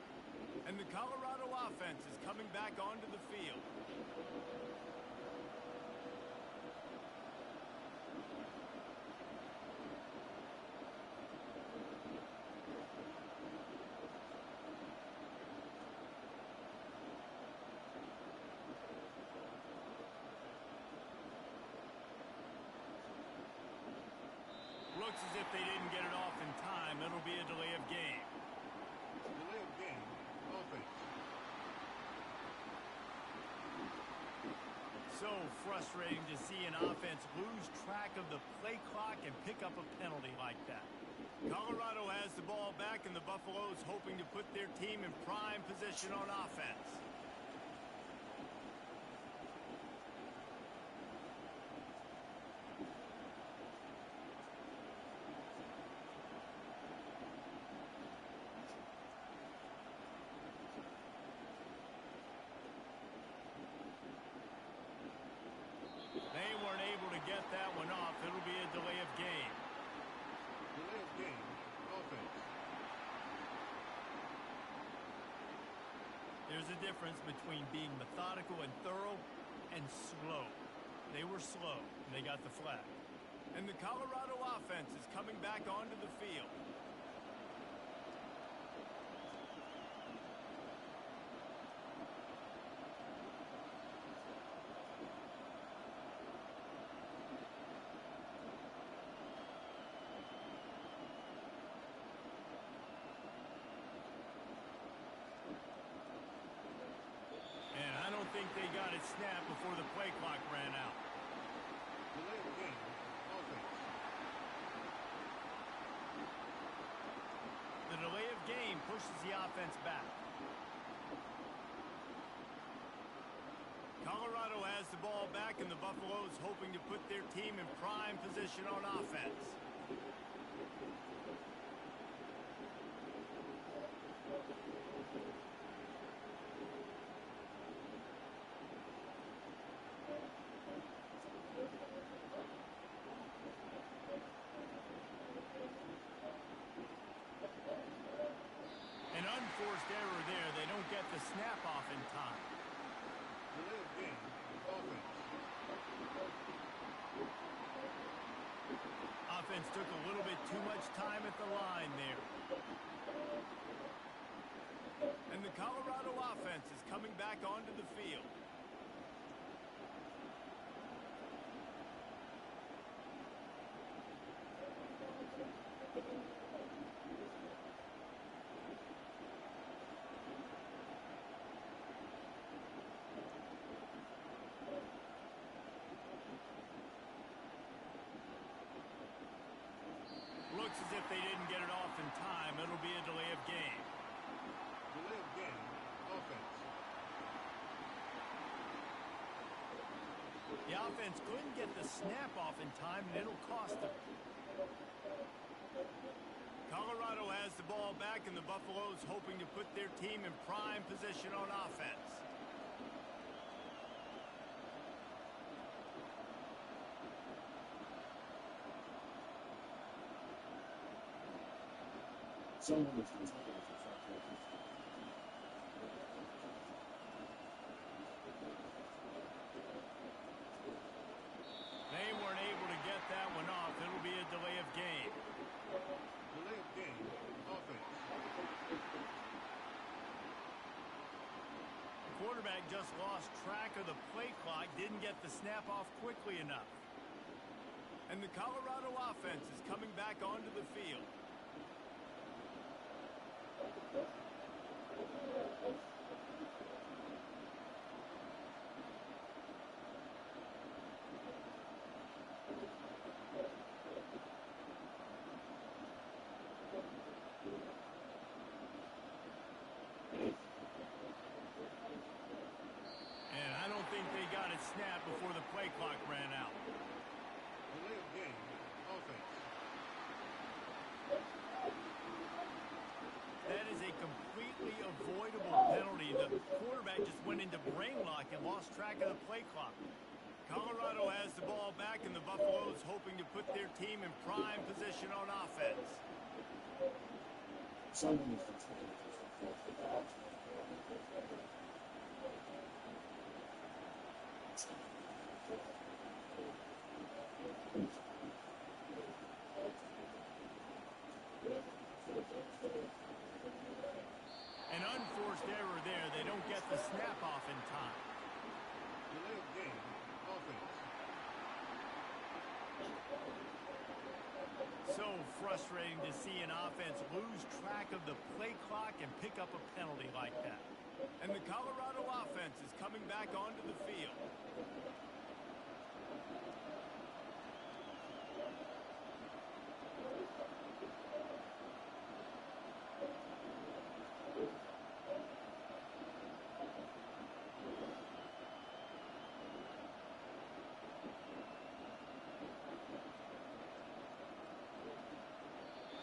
And the Colorado offense is coming back onto the field. Looks as if they didn't get it off in time. It'll be a delay of game. Delay of game. Offense. So frustrating to see an offense lose track of the play clock and pick up a penalty like that. Colorado has the ball back, and the Buffaloes hoping to put their team in prime position on offense. They weren't able to get that one off. It'll be a delay of game. Delay of game. Offense. There's a difference between being methodical and thorough and slow. They were slow, and they got the flag. And the Colorado offense is coming back onto the field. think they got it snapped before the play clock ran out. Delay of game. Offense. The delay of game pushes the offense back. Colorado has the ball back, and the Buffaloes hoping to put their team in prime position on offense. An unforced error there. They don't get the snap off in time. Delay of game. Offense. Offense took a little bit too much time at the line there. And the Colorado offense is coming back onto the field. Looks as if they didn't get it off in time. It'll be a delay of game. Delay of game. Offense. The offense couldn't get the snap off in time, and it'll cost them. Colorado has the ball back, and the Buffaloes hoping to put their team in prime position on offense. They weren't able to get that one off. It'll be a delay of game. Delay of game. Offense. The quarterback just lost track of the play clock, didn't get the snap off quickly enough. And the Colorado offense is coming back onto the field. And I don't think they got it snapped before the play clock ran out. Delay of game. Offense. That is a completely avoidable penalty. The quarterback just went into brain lock and lost track of the play clock. Colorado has the ball back, and the Buffaloes hoping to put their team in prime position on offense. An unforced error there. They don't get the snap off in time. Delay of game. Offense. So frustrating to see an offense lose track of the play clock and pick up a penalty like that. And the Colorado offense is coming back onto the field.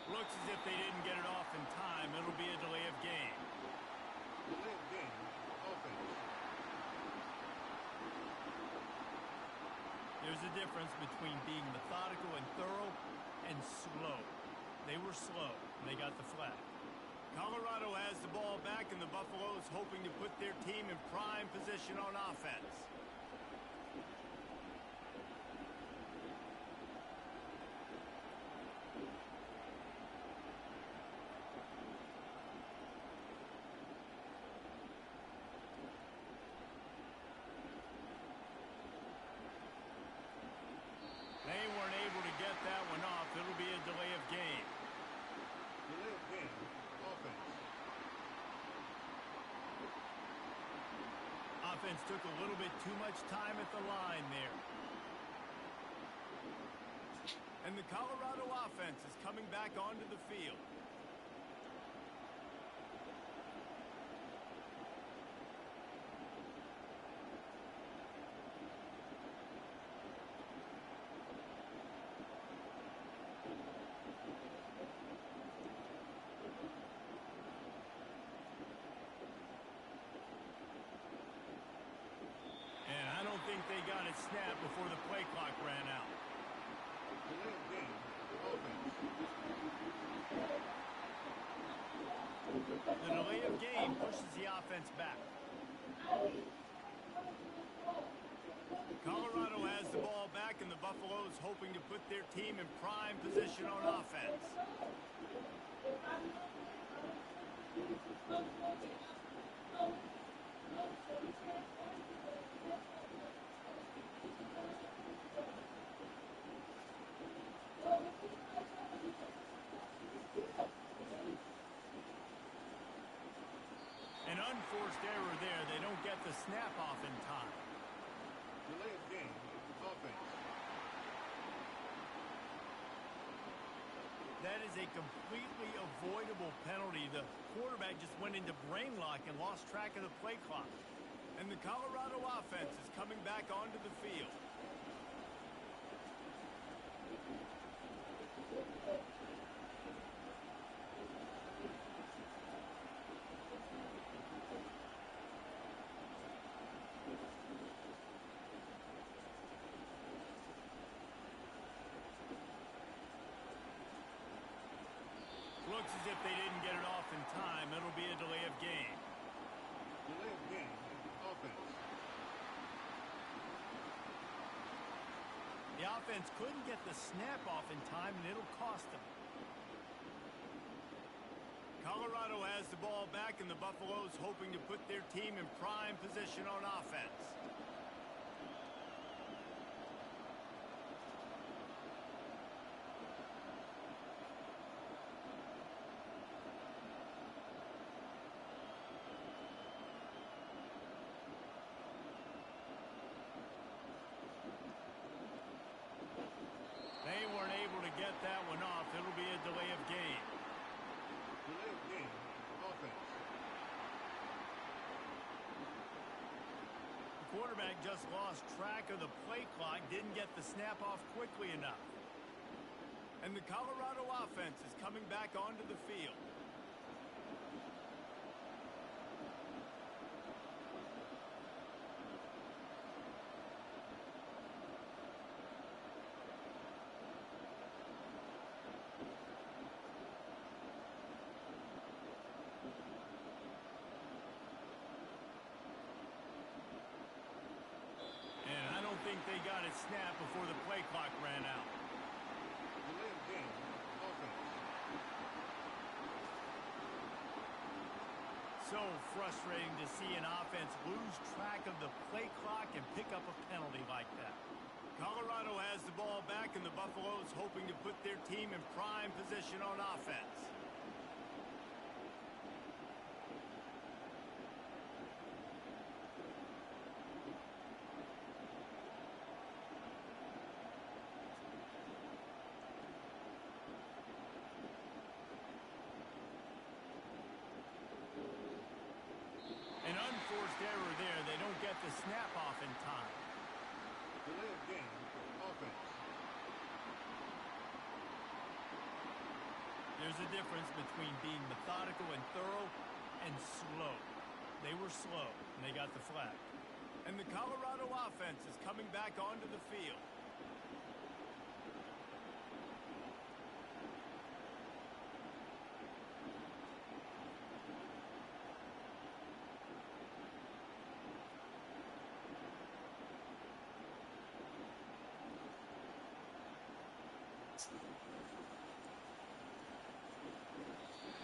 Looks as if they didn't get it off in time. It'll be a delay of game. Delay of game. Offense. There's a difference between being methodical and thorough and slow. They were slow, and they got the flag. Colorado has the ball back, and the Buffaloes hoping to put their team in prime position on offense. They weren't able to get that one off. It'll be a delay of game. Delay of game. Offense. offense took a little bit too much time at the line there. And the Colorado offense is coming back onto the field. And I don't think they got it snapped before the play clock ran out. Delay of game. Offense. The delay of game pushes the offense back. Colorado has the ball back, and the Buffaloes hoping to put their team in prime position on offense. An unforced error there. They don't get the snap off in time. Delay of game. Offense. That is a completely avoidable penalty. The quarterback just went into brain lock and lost track of the play clock. And the Colorado offense is coming back onto the field. Looks as if they didn't get it off in time. It'll be a delay of game. Delay of game. Offense. The offense couldn't get the snap off in time, and it'll cost them. Colorado has the ball back, and the Buffaloes hoping to put their team in prime position on offense. They weren't able to get that one off. It'll be a delay of game. Delay of game. Offense. The quarterback just lost track of the play clock, didn't get the snap off quickly enough. And the Colorado offense is coming back onto the field. They got it snapped before the play clock ran out. Delay of game. Offense. So frustrating to see an offense lose track of the play clock and pick up a penalty like that. Colorado has the ball back, and the Buffaloes hoping to put their team in prime position on offense. Forced error there. They don't get the snap off in time. Delay of game. Offense. There's a difference between being methodical and thorough and slow. They were slow, and they got the flag. And the Colorado offense is coming back onto the field.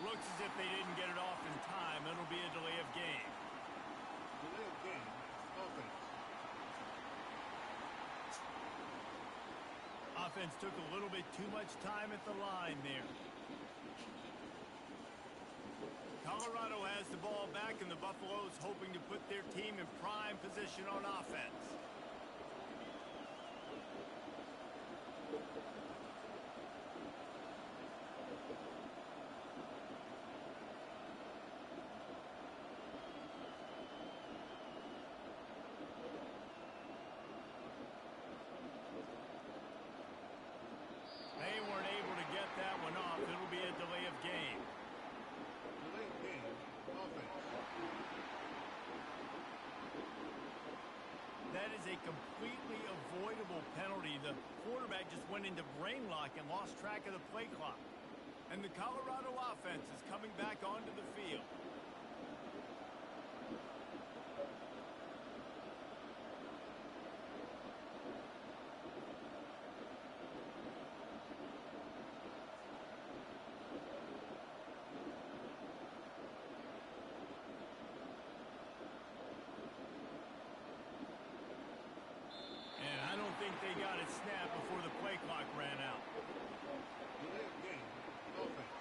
Looks as if they didn't get it off in time. It'll be a delay of game. Delay of game. Offense. Offense took a little bit too much time at the line there. Colorado has the ball back, and the Buffaloes hoping to put their team in prime position on offense. They weren't able to get that one off. It'll be a delay of game. Delay of game. Offense. That is a completely avoidable penalty. The quarterback just went into brain lock and lost track of the play clock. And the Colorado offense is coming back onto the field. They got it snapped before the play clock ran out. Delay of game. Offense.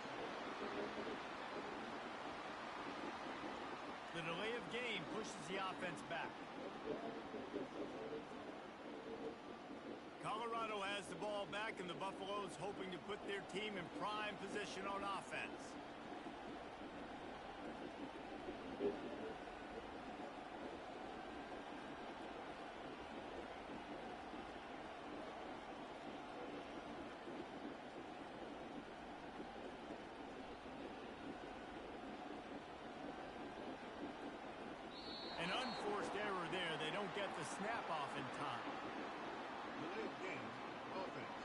The delay of game pushes the offense back. Colorado has the ball back, and the Buffaloes hoping to put their team in prime position on offense. Get the snap off in time. Delay of game. Offense.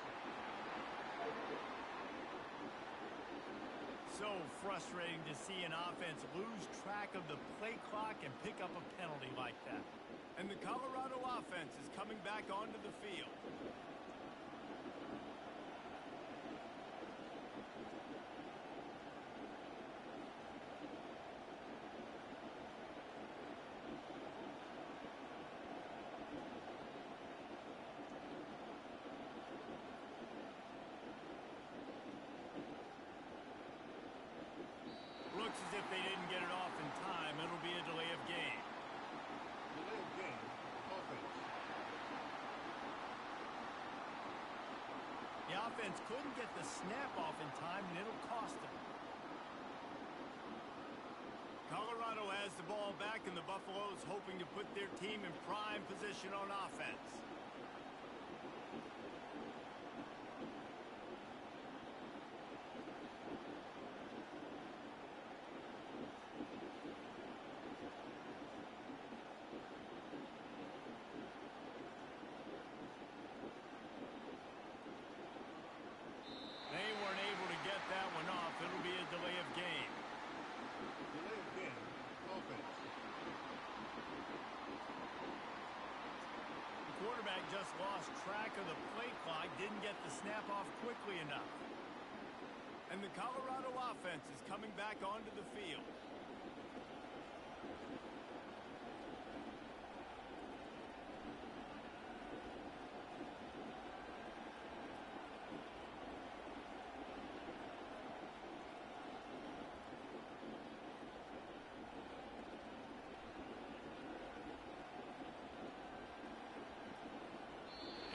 So frustrating to see an offense lose track of the play clock and pick up a penalty like that. And the Colorado offense is coming back onto the field. Looks as if they didn't get it off in time. It'll be a delay of game. Delay of game. Offense. The offense couldn't get the snap off in time, and it'll cost them. Colorado has the ball back, and the Buffaloes hoping to put their team in prime position on offense. They weren't able to get that one off. It'll be a delay of game. Delay of game. Offense. The quarterback just lost track of the play clock, didn't get the snap off quickly enough. And the Colorado offense is coming back onto the field.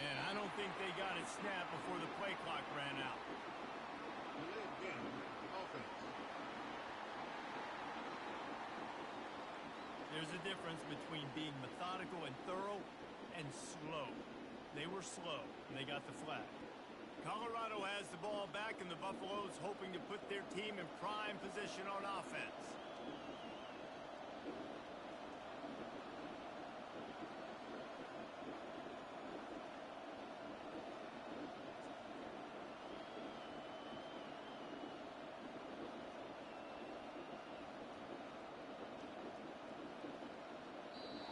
I don't think they got it snapped before the play clock ran out. Delay of game. Offense. There's a difference between being methodical and thorough and slow. They were slow, and they got the flag. Colorado has the ball back, and the Buffaloes hoping to put their team in prime position on offense.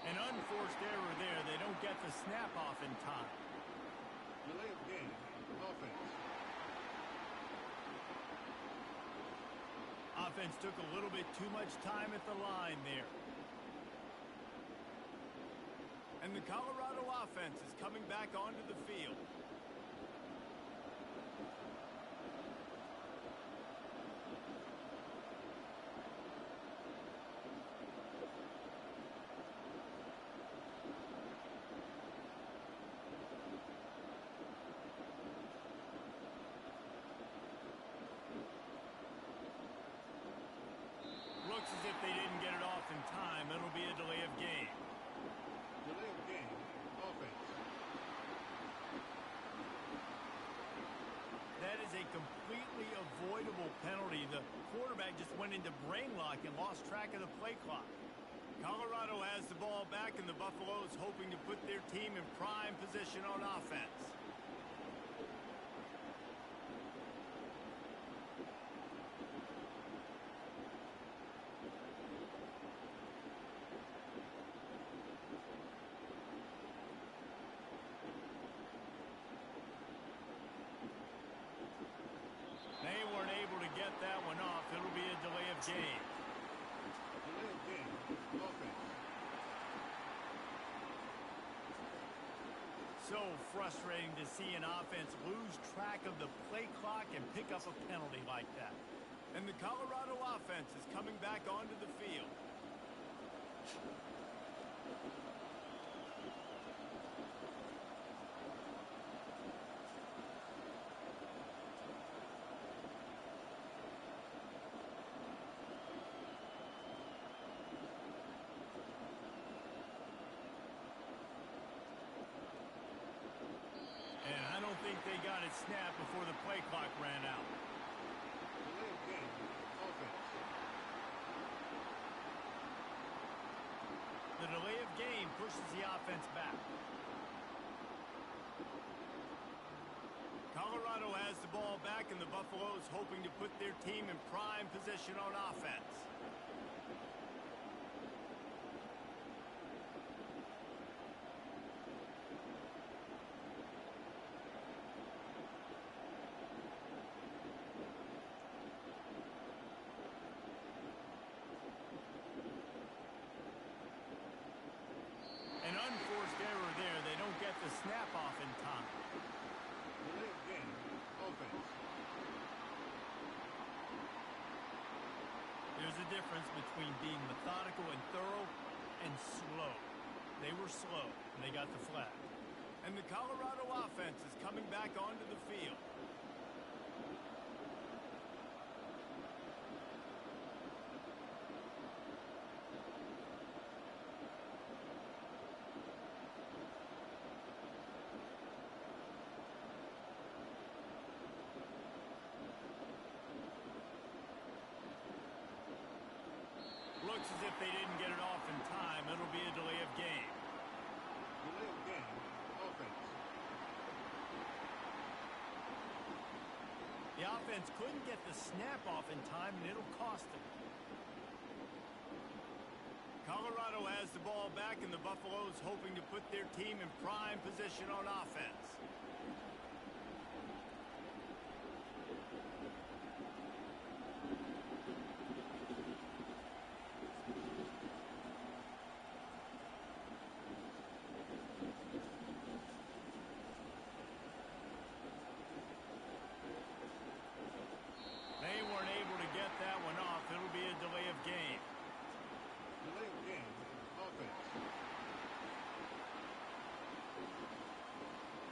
An unforced error there. They don't get the snap off in time. Delay of game. Offense. Offense took a little bit too much time at the line there. And the Colorado offense is coming back onto the field. Looks as if they didn't get it off in time. It'll be a delay of game. Delay of game. Offense. That is a completely avoidable penalty. The quarterback just went into brain lock and lost track of the play clock. Colorado has the ball back, and the Buffaloes hoping to put their team in prime position on offense. They weren't able to get that one off. It'll be a delay of game. Delay of game. Offense. So frustrating to see an offense lose track of the play clock and pick up a penalty like that. And the Colorado offense is coming back onto the field. And I don't think they got it snapped before the play clock ran out. Delay of game. Offense. The delay of game pushes the offense back. Colorado has the ball back, and the Buffaloes hoping to put their team in prime position on offense. An unforced error there. They don't get the snap off in time. Delay of game. Offense. There's a difference between being methodical and thorough and slow. They were slow, and they got the flag. And the Colorado offense is coming back onto the field. Looks as if they didn't get it off in time. It'll be a delay of game. Delay of game. Offense. The offense couldn't get the snap off in time, and it'll cost them. Colorado has the ball back, and the Buffaloes hoping to put their team in prime position on offense. They weren't able to get that one off. It'll be a delay of game. Delay of game. Offense.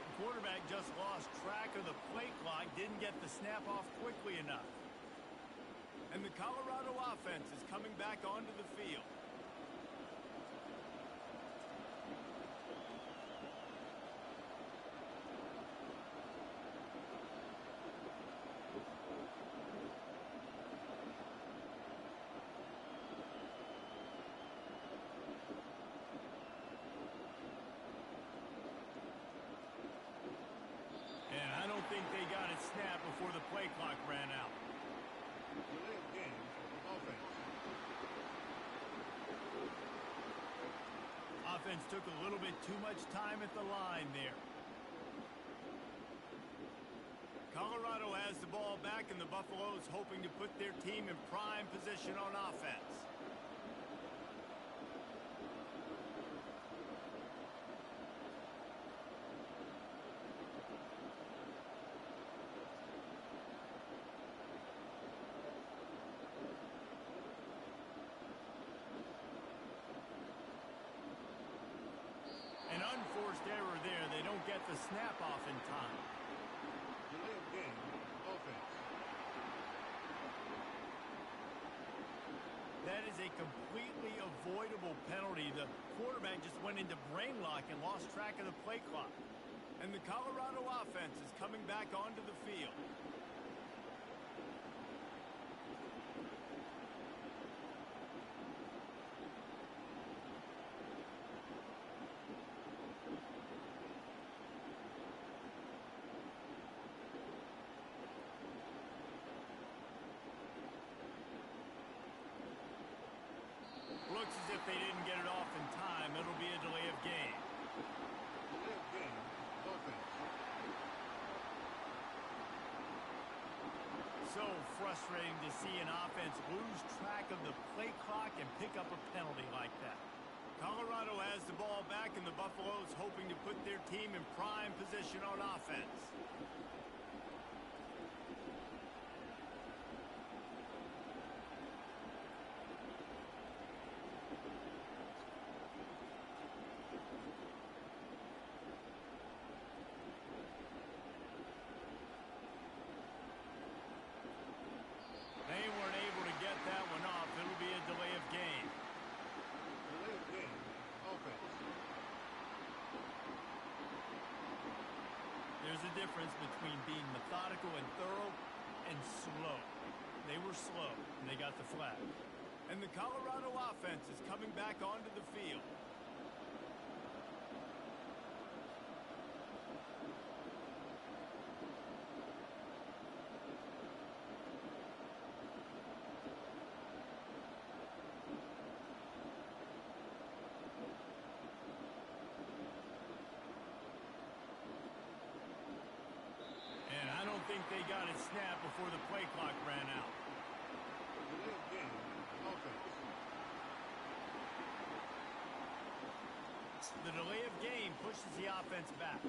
The quarterback just lost track of the play clock, didn't get the snap off quickly enough. And the Colorado offense is coming back onto the field. And I don't think they got it snapped before the play clock ran out. Delay of game. Offense. Offense took a little bit too much time at the line there. Colorado has the ball back, and the Buffaloes hoping to put their team in prime position on offense. An unforced error there. They don't get the snap off in time. Delay of game. Offense. That That is a completely avoidable penalty. The quarterback just went into brain lock and lost track of the play clock. And the Colorado offense is coming back onto the field. Looks as if they didn't get it off in time. It'll be a delay of game. Delay of game. Offense. So frustrating to see an offense lose track of the play clock and pick up a penalty like that. Colorado has the ball back, and the Buffaloes hoping to put their team in prime position on offense. They weren't able to get that one off. It'll be a delay of game. Delay of game. Offense. There's a difference between being methodical and thorough and slow. They were slow, and they got the flag. And the Colorado offense is coming back onto the field. And I don't think they got it snapped before the play clock ran out. Delay of game. Offense. The delay of game pushes the offense back.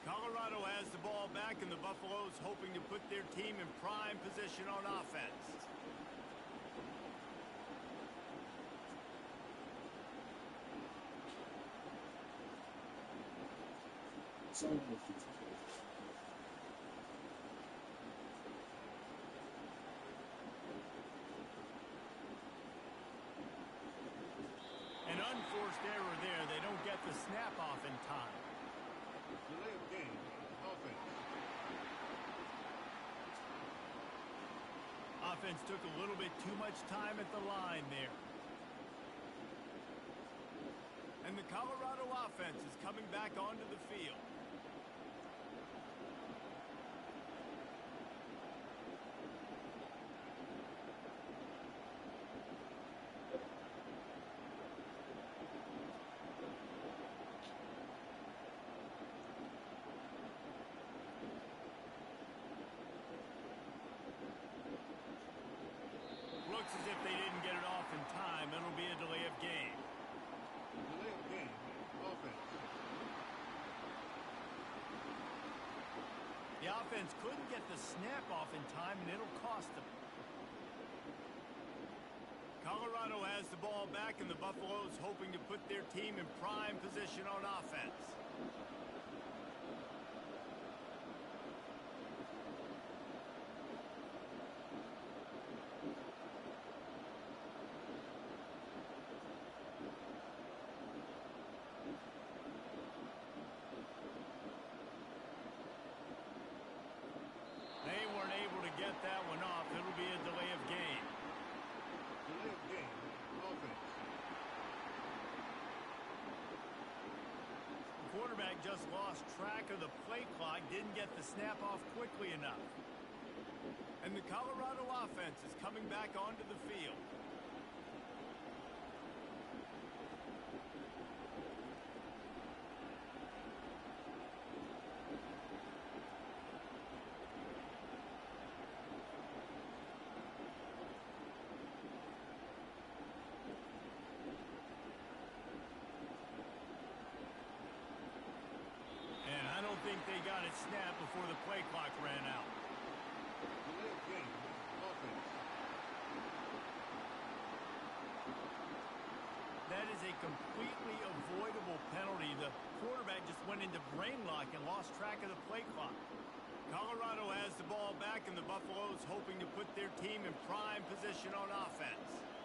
Colorado has the ball back, and the Buffaloes hoping to put their team in prime position on offense. An unforced error there. They don't get the snap off in time. Delay of game. Offense. Offense took a little bit too much time at the line there. And the Colorado offense is coming back onto the field. Looks as if they didn't get it off in time. It'll be a delay of game. Delay of game. Offense. The offense couldn't get the snap off in time, and it'll cost them. Colorado has the ball back, and the Buffaloes hoping to put their team in prime position on offense. They weren't able to get that one off. It'll be a delay of game. Delay of game. Offense. The quarterback just lost track of the play clock, didn't get the snap off quickly enough. And the Colorado offense is coming back onto the field. And I don't think they got it snapped before the play clock ran out. Delay of game. Offense. That is a completely avoidable penalty. The quarterback just went into brain lock and lost track of the play clock. Colorado has the ball back, and the Buffaloes hoping to put their team in prime position on offense.